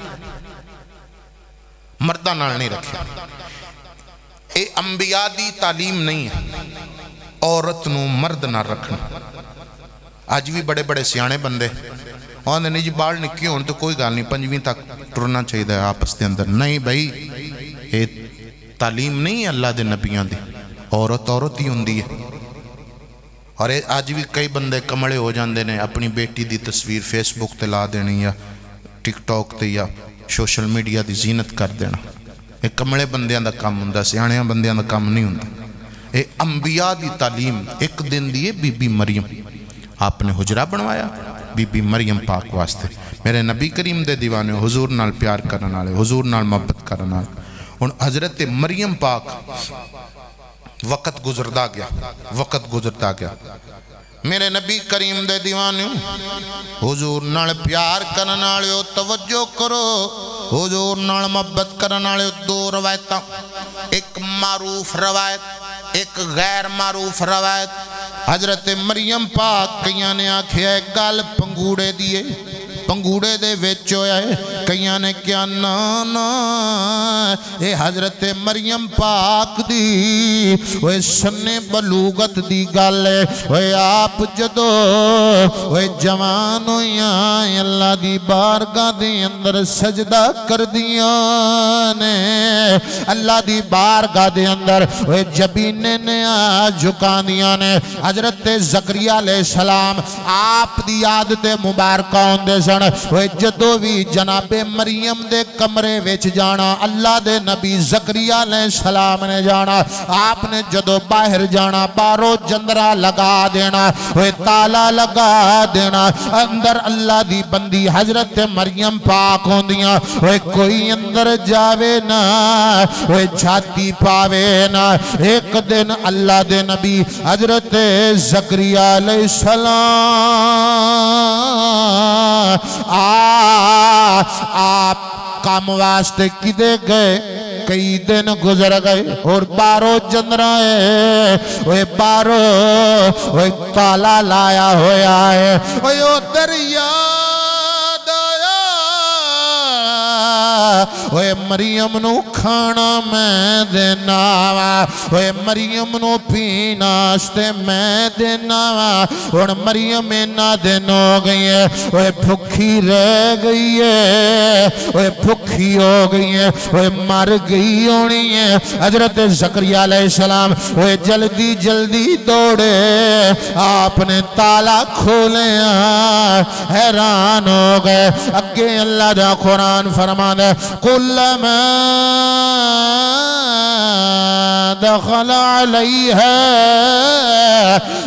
اے انبیاء دی تعلیم نہیں ہے عورت نو مرد نہ رکھنا آج بھی بڑے بڑے سیانے بندے آنے نہیں جی بال نکی ہون تو کوئی گال نہیں 5ویں تک ٹرنا چاہیے ہے آپس دے اندر نہیں بھائی تعلیم نہیں اللہ دے نبیان دی، عورت عورت ہی ہوندی ہے۔ اور آج بھی کئی بندے کمڑے ہو جاندے نے اپنی بیٹی دی تصویر فیس بک تے لا دینی یا ٹک ٹاک تے یا سوشل میڈیا دی زینت کر دینا۔ یہ کمڑے بندیاں دا کام ہوندا، سیاںیاں بندیاں دا کام نہیں ہوندا۔ یہ انبیاء دی تعلیم ایک دن دی بی بی مریم، آپ نے حجرہ بنوایا بی بی مریم پاک واسطے، میرے نبی کریم دے دیوانے حضور نال پیار کرن والے، حضور نال محبت کرن والے۔ اور حضرت مریم پاک وقت گزردا گیا، میرے نبی کریم دے دیوانے حضور نال پیار کرن والے، توجہ کرو، حضور نال محبت کرن والے دو روایتاں، ایک معروف روایت ایک غیر معروف روایت۔ حضرت مریم پاک کئیاں نے آکھیا ہے گل پنگوڑے دیئے، پنگوڑے دے وچ ہویا ہے، کئیاں نے کیا نا اے حضرت مریم پاک دی وہ سن بلوغت دی گل ہے۔ وہ آپ جدو وہ جوان ہویاں اللہ دی بارگاہ دے اندر سجدہ کر دیاں نے، اللہ دی بارگاہ دے اندر وہ جبینے نے جھکا دیاں نے۔ حضرت زکریا علیہ السلام آپ دی عادت مبارکہ ہوندے سن، وہ جدو بھی جناب مریم دے کمرے وچ جانا، اللہ دے نبی زکریا علیہ السلام نے جانا، آپ نے جدو باہر جانا بارو جندرہ لگا دینا، وہ تالا لگا دینا، اندر اللہ دی بندی حضرت مریم پاک ہوندیاں، وہ کوئی اندر جاوے نا، وہ جھاتی پاوے نا۔ ایک دن اللہ دے نبی حضرت زکریا علیہ السلام آپ کام واسطے کدے گئے، کئی دن گزر گئے اور بارو جندرائے، وہ بارو وہ تالا لایا ہویا ہے، وہ دریا وہ مریم نو کھانا میں دینا وا، وہ مریم نو پینا استے میں دینا وا۔ اور مریم اینا دن ہو گئی ہے، وہ بھکھی رہ گئی ہے، وہ بھکھی ہو گئی ہے، وہ مر گئی ہونی ہے۔ حضرت زکریا علیہ السلام وہ جلدی جلدی دوڑے، آپ نے تالا کھولے، حیران ہو گئے۔ اگے اللہ دا قرآن فرما دے كلما دخل عليها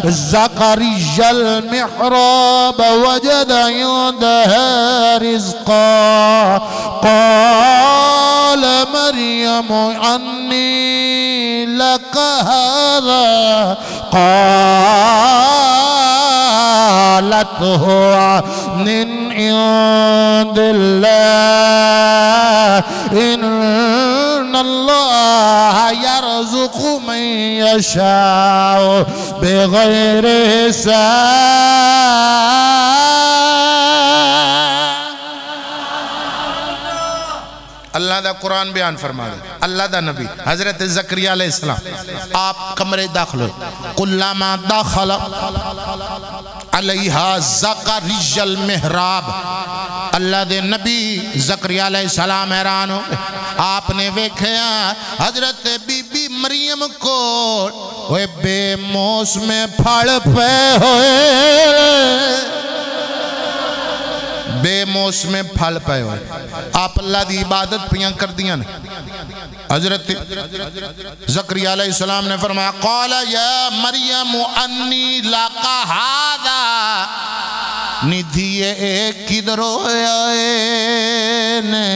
زكريا المحراب وجد عندها رزقا قال مريم أني لك هذا قالت هو من عند الله إن الله يرزق من يشاء بغير حساب۔ اللہ دا قرآن بیان فرما دے، اللہ دا نبی حضرت زکریا علیہ السلام آپ کمرے داخل ہوئے، کلما داخل علیہا زکریا المحراب، اللہ دے نبی زکریا علیہ السلام حیران ہو، آپ نے ویکھیا حضرت بی بی مریم کو وہ بے موسم پھڑ پہ ہوئے، بے موسم پھل پہ ہوئے، آپ اللہ دی عبادت پیاں کر دیاں نے۔ حضرت زکریا علیہ السلام نے فرمایا قال یا مریم انی لقا ہادا، ندھیے ایک کدھر ہوئے نے،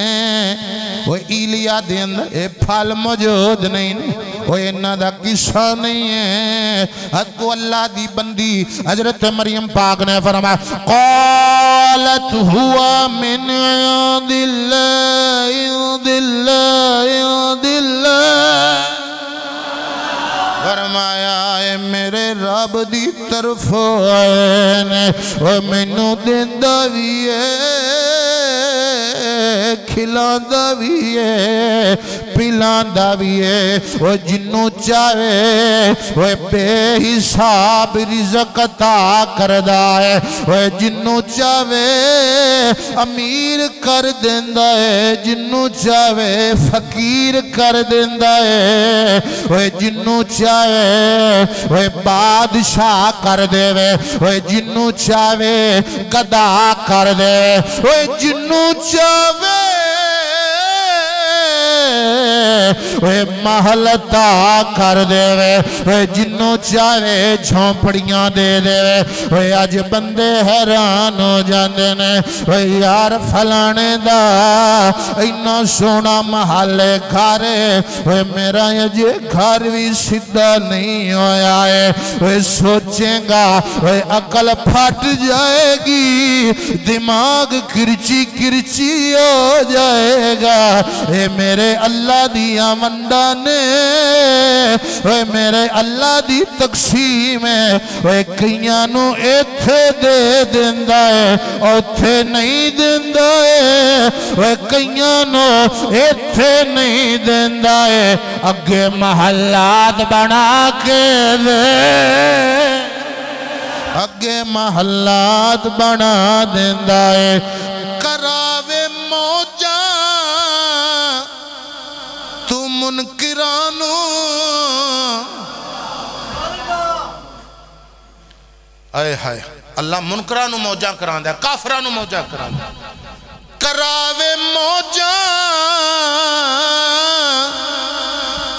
وہ ایلیا دے اندر ایک پھل موجود نہیں، وہ انہا دا قصہ نہیں ہے۔ حد اللہ دی بندی حضرت مریم پاک نے فرمایا قالت ہوا من عند اللہ عند اللہ عند اللہ، فرمایا اے میرے رب دی طرف آئے نے، وہ منو دیندہ بھی ہے، کھلاندہ بھی ہے، پلا کھلاندہ بھی ہے وہ جنوں چاہے وہ بے حساب رزق عطا کردہ ہے وہ جنوں چاہے امیر کر دیندہ ہے جنوں چاہے فقیر کر دیندہ ہے وہ جنوں چاہے وہ بادشاہ کر دے وہ جنوں چاہے گدا کر دے وہ جنوں چاہے محل عطا کر دے جنوں چاہے جھونپڑیاں دے دے آج بندے حیران ہو جاندے نے یار فلانے دا اینا سونا محل گھر میرا یہ گھر بھی سدھا نہیں ہویا ہے سوچیں گا عقل پھٹ جائے گی دماغ کرچی کرچی ہو جائے گا میرے اللہ دیا مندہ نے میرے اللہ دی تقسیم ہے کئیانو ایتھے دے دیندہ ہے اوتھے نہیں دیندہ ہے کئیانو ایتھے نہیں دیندہ ہے اگے محلات بنا کے دے اگے محلات بنا دیندہ ہے کراوے موجہ تو منکرانو اے ہائے اللہ منکرانو موجہ کران دے کافرانو موجہ کران دے کراوے موجہ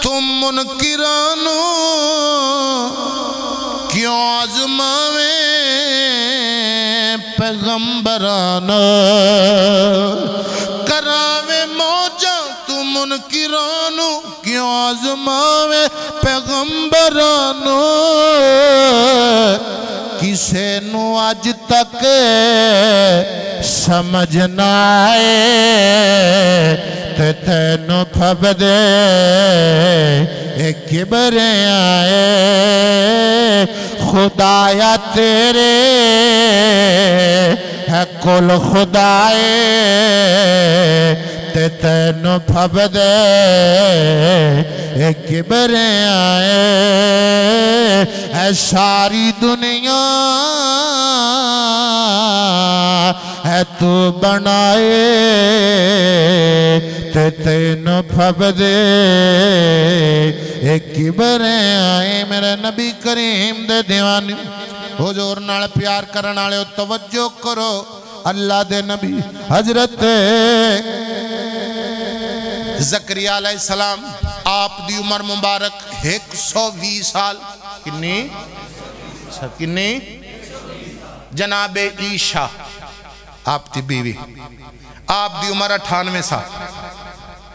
تم منکرانو کیوں آزماویں پیغمبرانو کراوے موجہ تم منکرانو کیوں آزماویں پیغمبرانو کسے نو آج تک سمجھنا آئے تے تینو پھب دے ایک کبریں آئے خدایا تیرے ہے کل خدائے تے تینو پھب دے ایک کبریں آئے ہے ساری دنیا ہے تو بنائے تے تینو پھب دے ایک کبریں آئے میرے نبی کریم دے دیوانی حضور نال پیار کرن والے توجہ کرو اللہ دے نبی حضرت زکریہ علیہ السلام آپ دی عمر مبارک 120 سال کنی جناب عیشہ آپ دی بیوی آپ دی عمر 98 سال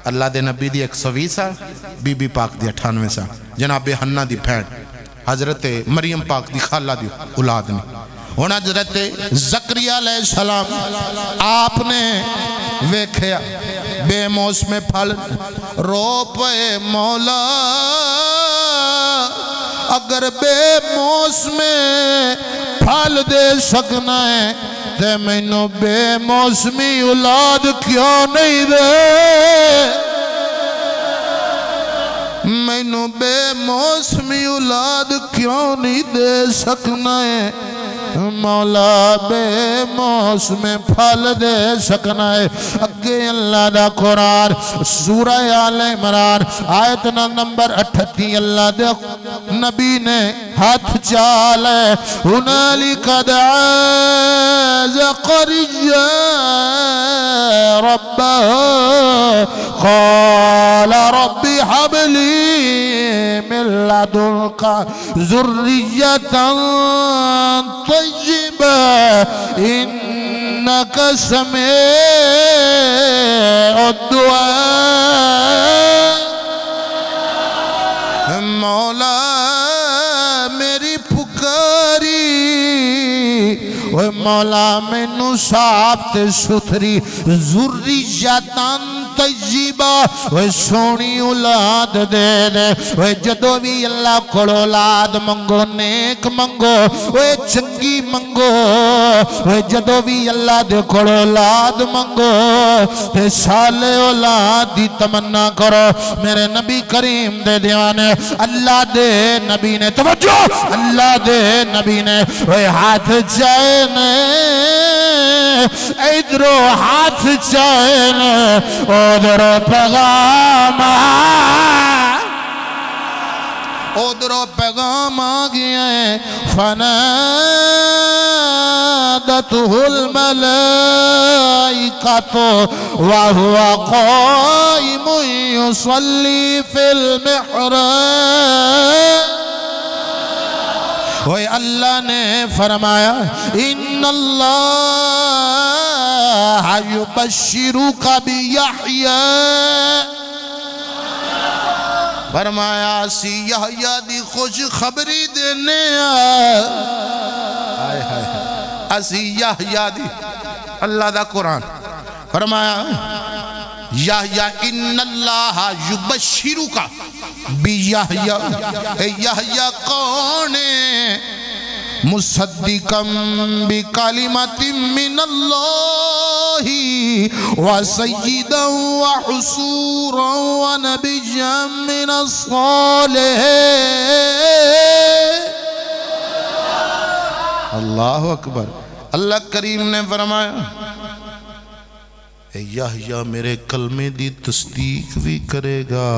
اللہ دے نبی دی 120 سال بی بی پاک دی 98 سال جناب حنہ دی بھین حضرت مریم پاک دی خالہ دی اولاد نے ہونا حضرت زکریا علیہ السلام آپ نے ویکھیا بے موسم پھل رو پے مولا اگر بے موسم پھل دے سکنا ہے تے میں نو بے موسمی اولاد کیوں نہیں دے میں نو بے موسمی اولاد کیوں نہیں دے سکنا ہے مولا بے موسم پھل دے سکنا ہے اگے اللہ دا قرآن سورہ آل عمران آیت نمبر 38 اللہ دے نبی نے ہاتھ چالے ہنالک دعا زکریا ربہ قال رب حب لی من لدنک ذریتا طیبا انک سمیع الدعاء مولا میری پکاری مولا میں نو صاف تے ستھری ذریتاً طیبہ وہ سونی اولاد دے دے وہ جدو بھی اللہ کو اولاد منگو نیک منگو وہ چنگی منگو وہ جدو بھی اللہ دے کو اولاد منگو تے سالے اولاد دی تمنا کرو میرے نبی کریم دے دیوانے اللہ دے نبی نے توجہ اللہ دے نبی نے وہ ہاتھ چاہنے ادھرو ہاتھ چاہنے ادھرو پیغام ادھرو پیغام آگیا ہے فنادته الملائکۃ وهو قائم يصلي في المحراب وہ اللہ نے فرمایا ان اللہ یبشرک بیحییٰ فرمایا سی یحییٰ دی خوش خبری دینے اسی یحییٰ دی اللہ دا قرآن فرمایا یحییٰ ان اللہ یبشرک بیحییٰ یحییٰ کون ہے مصدقاً بکلمۃ من اللہ وسیداً وحصوراً ونبیاً من الصالحین اللہ اکبر اللہ کریم نے فرمایا یحییٰ میرے کلمے دی تصدیق بھی کرے گا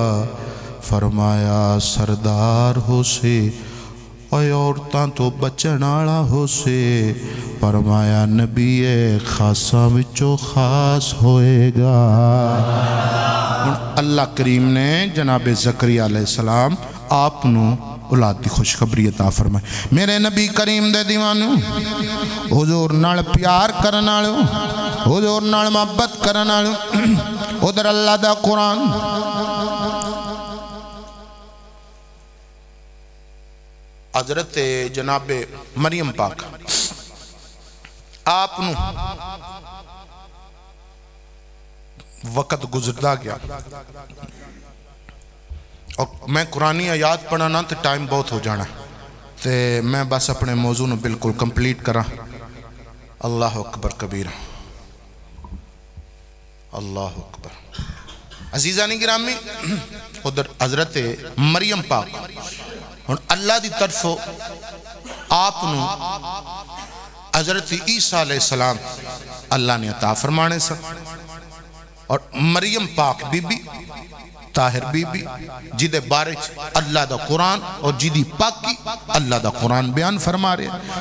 فرمایا سردار ہو سے عورتاں تو بچنالا ہو سے فرمایا نبی خاصا وچو خاص ہوئے گا اللہ کریم نے جناب زکریا علیہ السلام آپ نو اولاد دی خوشخبری عطا فرمائے میرے نبی کریم دے دیوانو حضور نال پیار کرنالو حضور نال محبت کرنالو ادھر اللہ دا قرآن حضرت جناب مریم پاک آپ نو وقت گزردا گیا اور میں قرآنی آیات پڑھنا تو ٹائم بہت ہو جانا تے میں بس اپنے موضوع نو بالکل کمپلیٹ کرا اللہ اکبر کبیرہ اللہ اکبر عزیزانی گرامی ادھر حضرت مریم پاک اللہ دی طرف آپ نو حضرت عیسیٰ علیہ السلام اللہ نے عطا فرمانے سا اور مریم پاک بی بی طاہر بی بی جدے بارے اللہ دا قرآن اور جدی پاکی اللہ دا قرآن بیان فرما رہے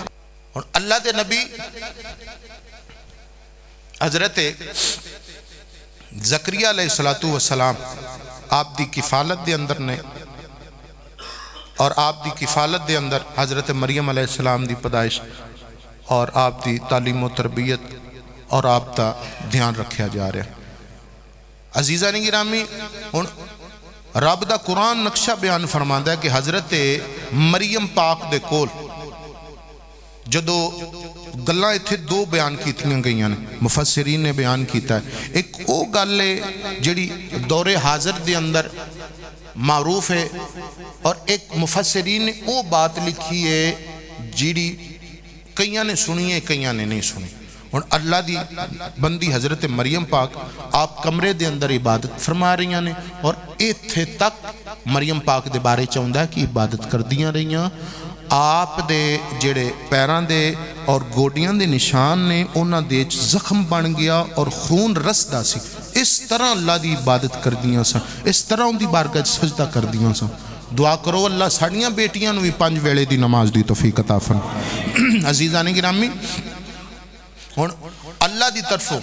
اور اللہ دے نبی حضرت زکریا علیہ السلام آپ دی کفالت دے اندر نے اور آپ دی کفالت دے اندر حضرت مریم علیہ السلام دی پیدائش اور آپ دی تعلیم و تربیت اور آپ دا دھیان رکھیا جا رہا ہے عزیزانی گرامی رب دا قرآن نقشہ بیان فرماندا ہے کہ حضرت مریم پاک دے کول جدو گلاں اتھے دو بیان کیتیاں گئیاں مفسرین نے بیان کیتا ہے ایک او گلے جڑی دور حاضر دے اندر معروف ہے اور ایک مفسرین نے وہ بات لکھی ہے جیڑی کئیاں نے سنی ہے کئیاں نے نہیں سنی اور اللہ دی بندی حضرت مریم پاک آپ کمرے دے اندر عبادت فرما رہی ہیں اور ایتھے تک مریم پاک دے بارے چاہندہ ہے کہ عبادت کر دیاں رہی ہیں آپ دے جڑے پیران دے اور گوڑیاں دے نشان نے انہاں دے زخم بن گیا اور خون رسدہ سی اس طرح اللہ دی عبادت کر دیاں سا اس طرح ان دی بارگاہ سجدہ کر دیاں سا دعا کرو اللہ ساڑیاں بیٹیاں نوی 5 ویلے دی نماز دی توفیق عطا فرمائے عزیزانی گرامی اللہ دی طرفوں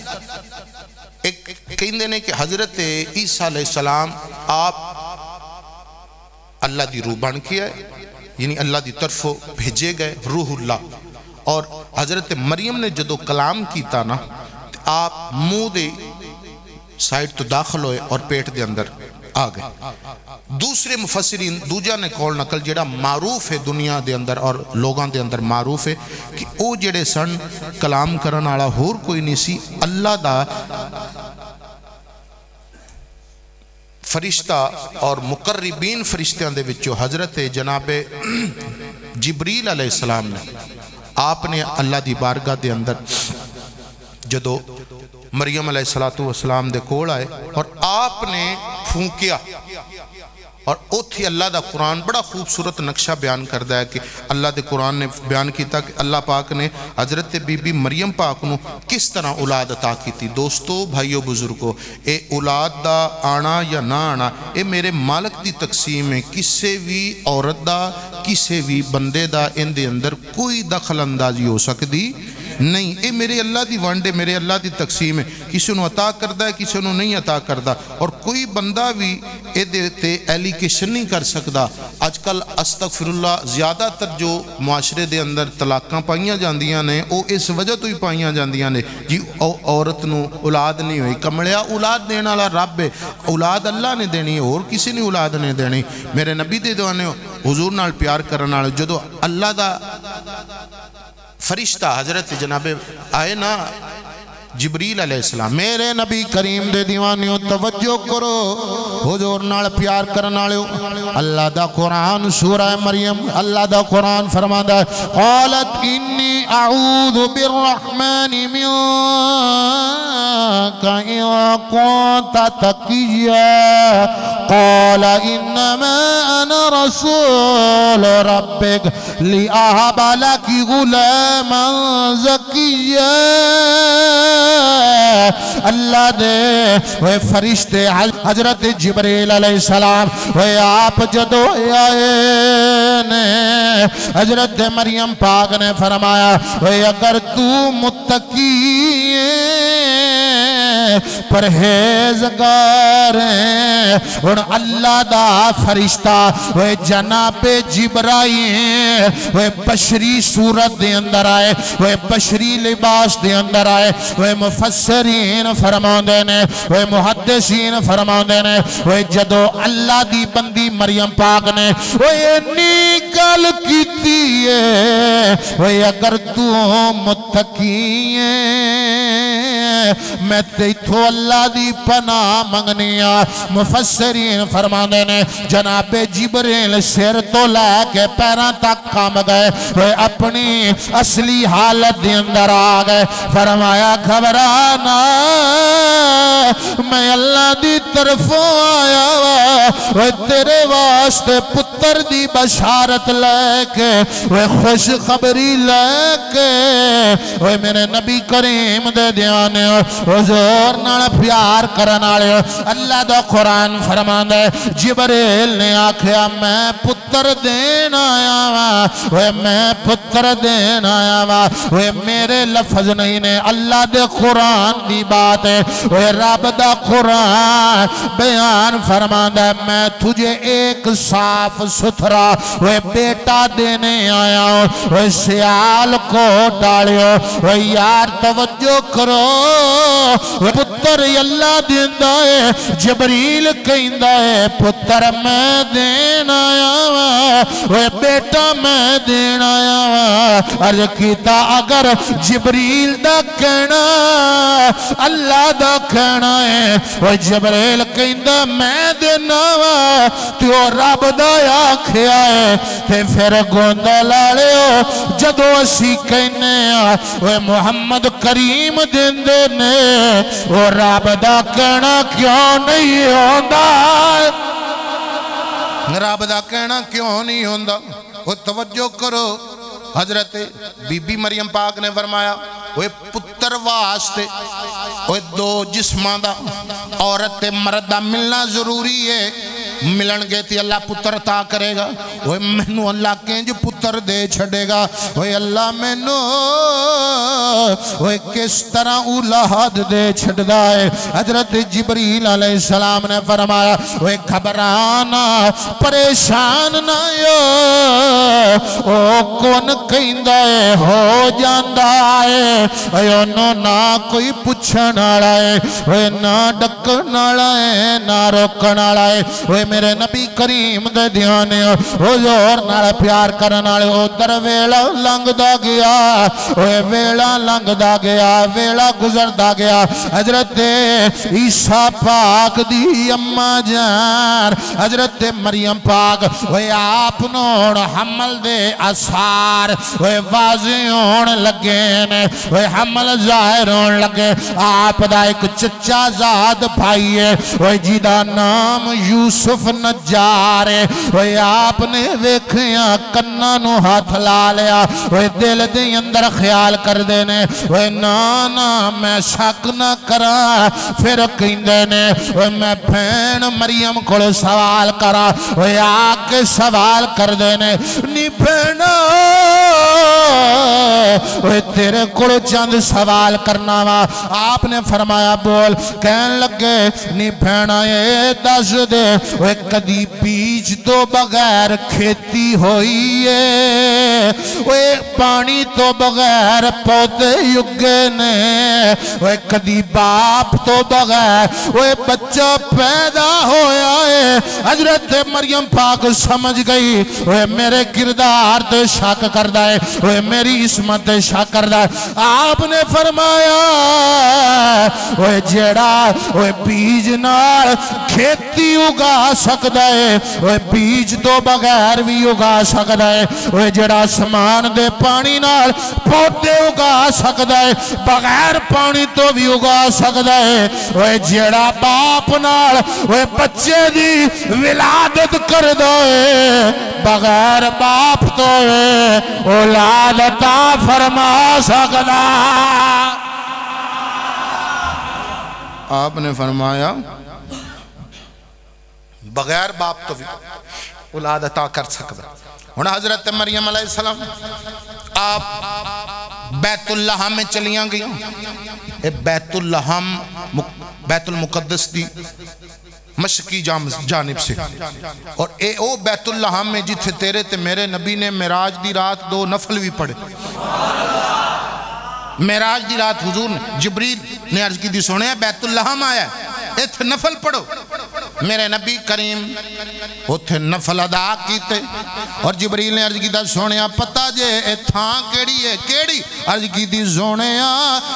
ایک کہیں دینے کہ حضرت عیسیٰ علیہ السلام آپ اللہ دی روح بن کیا ہے یعنی اللہ دی طرفوں بھیجے گئے روح اللہ اور حضرت مریم نے جدو کلام کیتا نا آپ منہ دے سائٹ تو داخل ہوئے اور پیٹ دے اندر آ گئے دوسرے مفسرین دوجہ نے کول نقل جڑا معروف ہے دنیا دے اندر اور لوگاں دے اندر معروف ہے کہ او جڑے سن کلام کرن والا ہور کوئی نہیں سی اللہ دا فرشتہ اور مقربین فرشتیاں دے وچوں حضرت جناب جبریل علیہ السلام نے آپ نے اللہ دی بارگاہ دے اندر جدو مریم علیہ السلام دے کول آئے اور آپ نے پھونکیا اور اوتھی اللہ دا قرآن بڑا خوبصورت نقشہ بیان کردہ ہے کہ اللہ دے قرآن نے بیان کیتا کہ اللہ پاک نے حضرت بی بی مریم پاک نو کس طرح اولاد عطا کی تھی۔ دوستو بھائیو بزرگو، اے اولاد دا آنا یا نہ آنا اے میرے مالک دی تقسیم ہے، کسے بھی عورت دا کسے بھی بندے دا ان دے اندر کوئی دخل اندازی ہو سکتی نہیں، اے میرے اللہ دی وانڈے میرے اللہ دی تقسیم ہے، کسی نو عطا کردہ ہے کسی نو نہیں عطا کردہ، اور کوئی بندہ بھی اے دیتے ایلیکیشن نہیں کر سکتا۔ آج کل استغفر اللہ زیادہ تر جو معاشرے دے اندر طلاقاں پائیاں جاندیاں نے او اس وجہ تو ہی پائیاں جاندیاں نے جی عورت نو اولاد نہیں ہوئی، کمڑیا اولاد دینا والا رب ہے، اولاد اللہ نے دینی ہے اور کسی نے اولاد نہیں دینی۔ میرے نبی دے دوانے حضور نال پیار کرنا والے جدو اللہ دا فرشتہ حضرت جناب آئے نا جبریل علیہ السلام، میرے نبی کریم دے دیوانیوں توجہ کرو، حضور نال پیار کرنا لیو۔ اللہ دا قرآن سورہ مریم اللہ دا قرآن فرماتا ہے قالت انی اعوذ بالرحمن منک ان کنت تقیا قال انما انا رسول ربک لأہب لک غلاما زکیا۔ اللہ دے وہ فرشتے حضرت جبریل علیہ السلام وہ آپ جدو آئے نے حضرت مریم پاک نے فرمایا وہ اگر تو متقی پرہیزگار ہیں اور اللہ دا فرشتہ وہ جناب جبرائیل وہ بشری صورت دے اندر آئے، وہ بشری لباس دے اندر آئے، وہ مفسرین فرماندے نے، وہ محدثین فرماندے نے، وہ جدو اللہ دی بندی مریم پاک نے وہ انی گل کیتی ہے وہ اگر تو متقی ہے میں تیتھو اللہ دی پناہ منگنیا۔ مفسرین فرماندے نے جناب جبریل سر تو لے کے پیران تک کام گئے، وہ اپنی اصلی حالت دی اندر آگئے، فرمایا گھبرانا میں اللہ دی طرفوں آیا وہ تیرے واسطے پتر دی بشارت لے کے وہ خوش خبری لے کے وہ میرے نبی کریم دے دیانے حضور نال پیار کرنا لے۔ اللہ دا قرآن فرمان دے جبریل نے آکھیا میں پتر دین آیا وہ میں پتر دین آیا وہ میرے لفظ نہیں نے، اللہ دے قرآن دی بات ہے، وہ رب دا قرآن بیان فرمان دے میں تجھے ایک صاف ستھرا وہ بیٹا دینے آیا ہوں، وہ سیال کو ڈالیو۔ وہ یار توجہ کرو، وہ پتر اللہ دیندہ ہے، جبریل کہندہ ہے پتر میں دین آیا ہوں، وہ بیٹا میں دین آیا ہوں۔ عرض کیتا اگر جبریل دا کہنا اللہ دا کہنا ہے، وہ جبریل کہندہ میں دینا ہوں تو رب دا آکھیا ہے تے پھر گوندہ لالے ہو جدو اسی کہنے وہ محمد کریم دیندے نے وہ رب دا کہنا کیوں نہیں ہوندہ، رب دا کہنا کیوں نہیں ہوندہ۔ وہ توجہ کرو، حضرت بی بی مریم پاک نے فرمایا وہ پتر واسطے وہ دو جسماں دا عورت مرد دا ملنا ضروری ہے، ملن گے تھی اللہ پتر عطا کرے گا، وہ مینو اللہ کہیں جو پتر دے چھڑے گا، وہ اللہ مینو وہ کس طرح اولاد دے چھڑدا ہے۔ حضرت جبریل علیہ السلام نے فرمایا وہ گھبرانا پریشان نہ او کون کہندہ ہے ہو جاندہ ہے، انہوں نہ کوئی پوچھن آڑا ہے، وہ نہ ڈکن آڑا ہے نہ روکن آڑا ہے، وہ میرے نبی کریم دے دیانے حضور نال پیار کرن والے ادھر ویلا لنگدا گیا ویلا لنگدا گیا ویلا گزردا گیا حضرت عیسیٰ پاک دی اماں جان حضرت مریم پاک آپ نون حمل دے اثار واضح ہون لگے نے حمل ظاہر ہون لگے آپ دا ایک چچا زاد بھائی ہے جیدہ نام یوسف نجار ہے آپ نے ویکھیاں کنہ نو ہاتھ لا لیا دل دے اندر خیال کر دینے نانا میں شک نہ کرا پھر کہندے نے میں بھین مریم کو سوال کرا آکے سوال کر دینے نی بھینا تیرے کو چند سوال کرنا وا آپ نے فرمایا بول کہن لگے نی بھینا یہ دس دے کدی بیج تو بغیر کھیتی ہوئی ہے پانی تو بغیر پودے یگے نے کدی باپ تو بغیر بچہ پیدا ہویا ہے حضرت مریم پاک سمجھ گئی میرے کردار تے شک کردہ ہے میری عصمت شک کردہ ہے آپ نے فرمایا جیڑا بیج نال کھیتی اگا سکتا ہے بیج تو بغیر بھی اگا سکتا ہے جیڑا آسمان دے پانی نال پودے اگا سکتا ہے بغیر پانی تو بھی اگا سکتا ہے جیڑا باپ نال بچے دی ولادت کر دوئے بغیر باپ تو اولاد عطا فرما سکتا آپ نے فرمایا بغیر باپ تو بھی اولاد عطا کر سکتا ہونا حضرت مریم علیہ السلام آپ بیت اللہ میں چلیاں گئی بیت اللہ بیت المقدس دی مشرقی جانب سے اور او بیت اللہ میں جتھے تیرے تے میرے نبی نے معراج دی رات 2 نفل بھی پڑھے معراج دی رات حضور نے جبریل نے عرض کی دی سونے بیت اللہ میں آیا ایتھ نفل پڑھو میرے نبی کریم اتھے نفل ادا کیتے اور جبریل نے عرض کی دا سونے پتہ جے ایتھاں کیڑی ہے کیڑی عرض کی دی سونے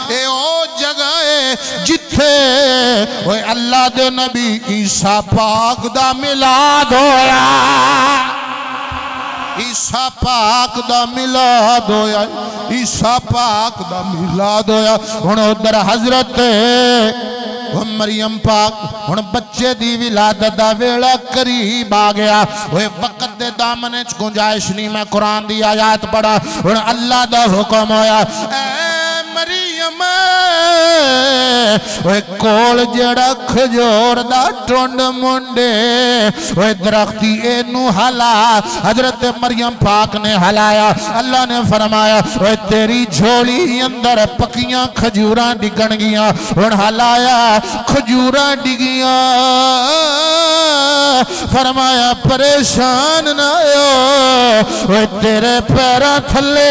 اے او جگہ ہے جتھے اللہ دے نبی عیسیٰ پاک دا میلاد ہویا عیسیٰ پاک دا میلاد ہویا عیسیٰ پاک دا میلاد ہویا انہوں در حضرت مریم پاک ان بچے دی ولادت دا ویلا قریب آ گیا وقت دے دامنے گنجائش نہیں میں قرآن دی آیات پڑھا ان اللہ دا حکم ہویا اے مریم کول جڑا کھجور دا ٹونڈ منڈے درختی اینو ہلا حضرت مریم پاک نے ہلایا اللہ نے فرمایا تیری جھولی اندر پکیاں کھجوراں ڈگن گیاں ان ہلایا کھجوراں ڈگیاں فرمایا پریشان نہ ہو تیرے پیرا تھلے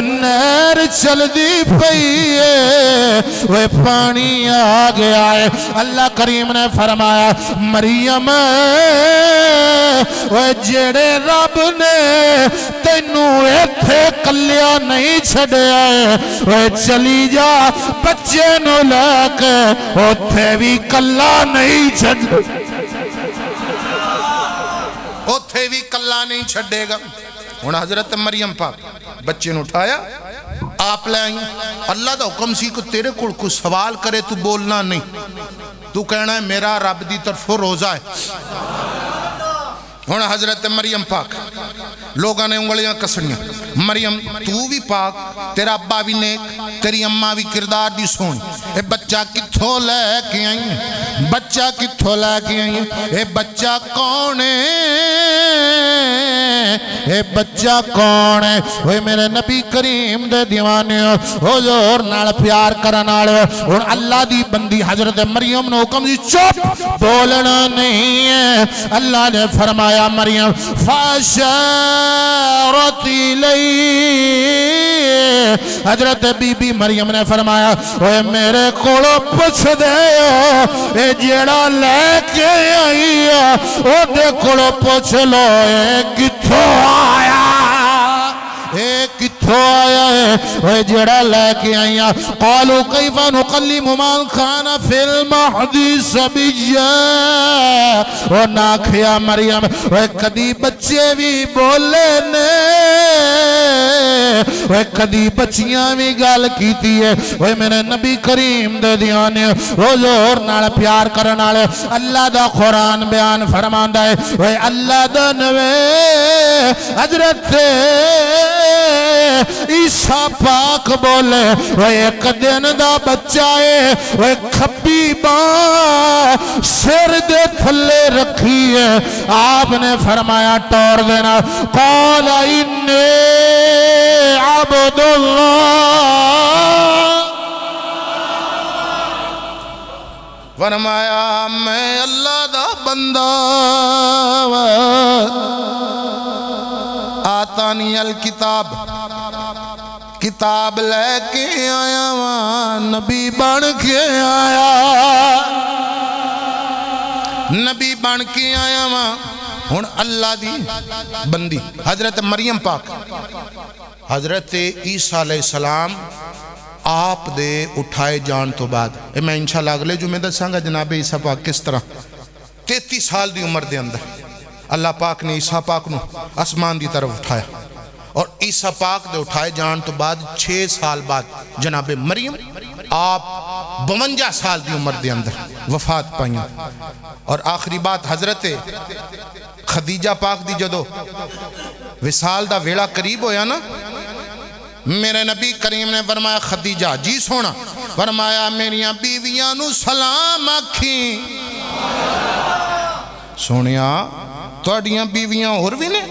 نہر چل دی پئیے وہ پانی آ گیا ہے اللہ کریم نے فرمایا مریم وہ جڑے رب نے تینوں ایتھے کلیا نہیں چھڑے آئے وہ چلی جا بچے نو لے کے اوتھے بھی کلا نہیں چھڑے اوتھے بھی کلا نہیں چھڑے گا انہا حضرت مریم پاک بچے نے اٹھایا آپ لے آئیں اللہ دا حکم سی کو تیرے کو سوال کرے تو بولنا نہیں تو کہنا ہے میرا رب دی طرف روزہ ہے ہونا حضرت مریم پاک لوگاں نے انگلیاں کسڑیاں مریم تو بھی پاک تیرا ابا بھی نیک تیری اممہ بھی کردار دی سونی اے بچہ کتھو لے کے آئیں بچہ کتھو لے کے آئیں اے بچہ کونے اے بچہ کون ہے اوے میرے نبی کریم دے دیوانے حضور نال پیار کرن والے اور اللہ دی بندی حضرت مریم نے حکم دی چپ بولنا نہیں ہے اللہ نے فرمایا مریم فاشارت الیہ حضرت بی بی مریم نے فرمایا اوے میرے کولو پوچھ دے اے جیڑا لے کے آئی او دے کولو پوچھ لو اے کتھوں آیا اے کتھوں آیا ہے اے جڑا لے کے آیا قالوا کیف نکلم من کان فی المہدی صبیا او ناکھیا مریم اے کدی بچے بھی بولے نے اے کدی بچیاں بھی گل کیتی ہے اے میرے نبی کریم دے دیانے حضور نال پیار کرن والے اللہ دا قرآن بیان فرماندا ہے اے اللہ دا نبی حضرت عیسیٰ پاک بولے وہ ایک دن دا بچہ ہے وہ کھبی باں سر دے تھلے رکھی ہے آپ نے فرمایا ٹور دینا قال انی عبد اللہ فرمایا میں اللہ دا بندہ آتانی الکتاب کتاب لے کے آیا وہاں نبی بن کے آیا نبی بن کے آیا وہاں ہن اللہ دی بندی حضرت مریم پاک حضرت عیسیٰ علیہ السلام آپ دے اٹھائے جان تو بعد میں انشاءاللہ اگلے جمعہ دساں گا جناب عیسیٰ پاک کس طرح 33 سال دی عمر دے اندر اللہ پاک نے عیسیٰ پاک نو آسمان دی طرف اٹھایا اور عیسیٰ پاک دے اٹھائے جان تو بعد 6 سال بعد جناب مریم آپ 52 سال دی عمر دے اندر وفات پائیں اور آخری بات حضرت خدیجہ پاک دی جدو وصال دا ویڑا قریب ہویا نا میرے نبی کریم نے فرمایا خدیجہ جی سونا فرمایا میریاں بیویاں نو سلام آکھیں سونیا توڑیاں بیویاں اور بھی نے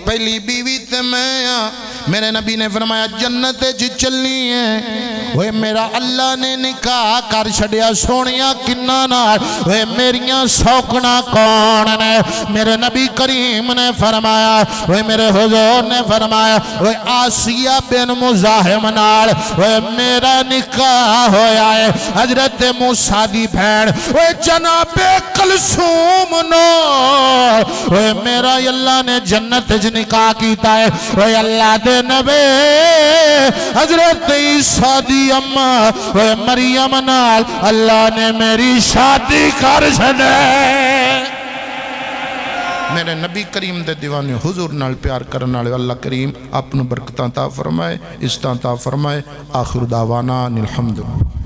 پہلی بیوی تے میں میرے نبی نے فرمایا جنت جی چلنی ہے وہ میرا اللہ نے نکاح کر چھڑیا سونیا کنہ نار وہ میریاں سوکنا کون نے میرے نبی کریم نے فرمایا وہ میرے حضور نے فرمایا وہ آسیہ بن مزاحم نار وہ میرا نکاح ہویا ہے حضرت موسیٰ دی بھین وہ جناب کلثوم نار وہ میرا اللہ نے جنت جی نکاح کیتا ہے وہ اللہ دے نبی حضرت عیسیٰ دی اماں وہ مریم نال اللہ نے میری شادی کر چھڑے میرے نبی کریم دے دیوانے حضور نال پیار کرنے والے اللہ کریم اپنی برکتاں عطا فرمائے عزتاں عطا فرمائے آخر دعوانا الحمدللہ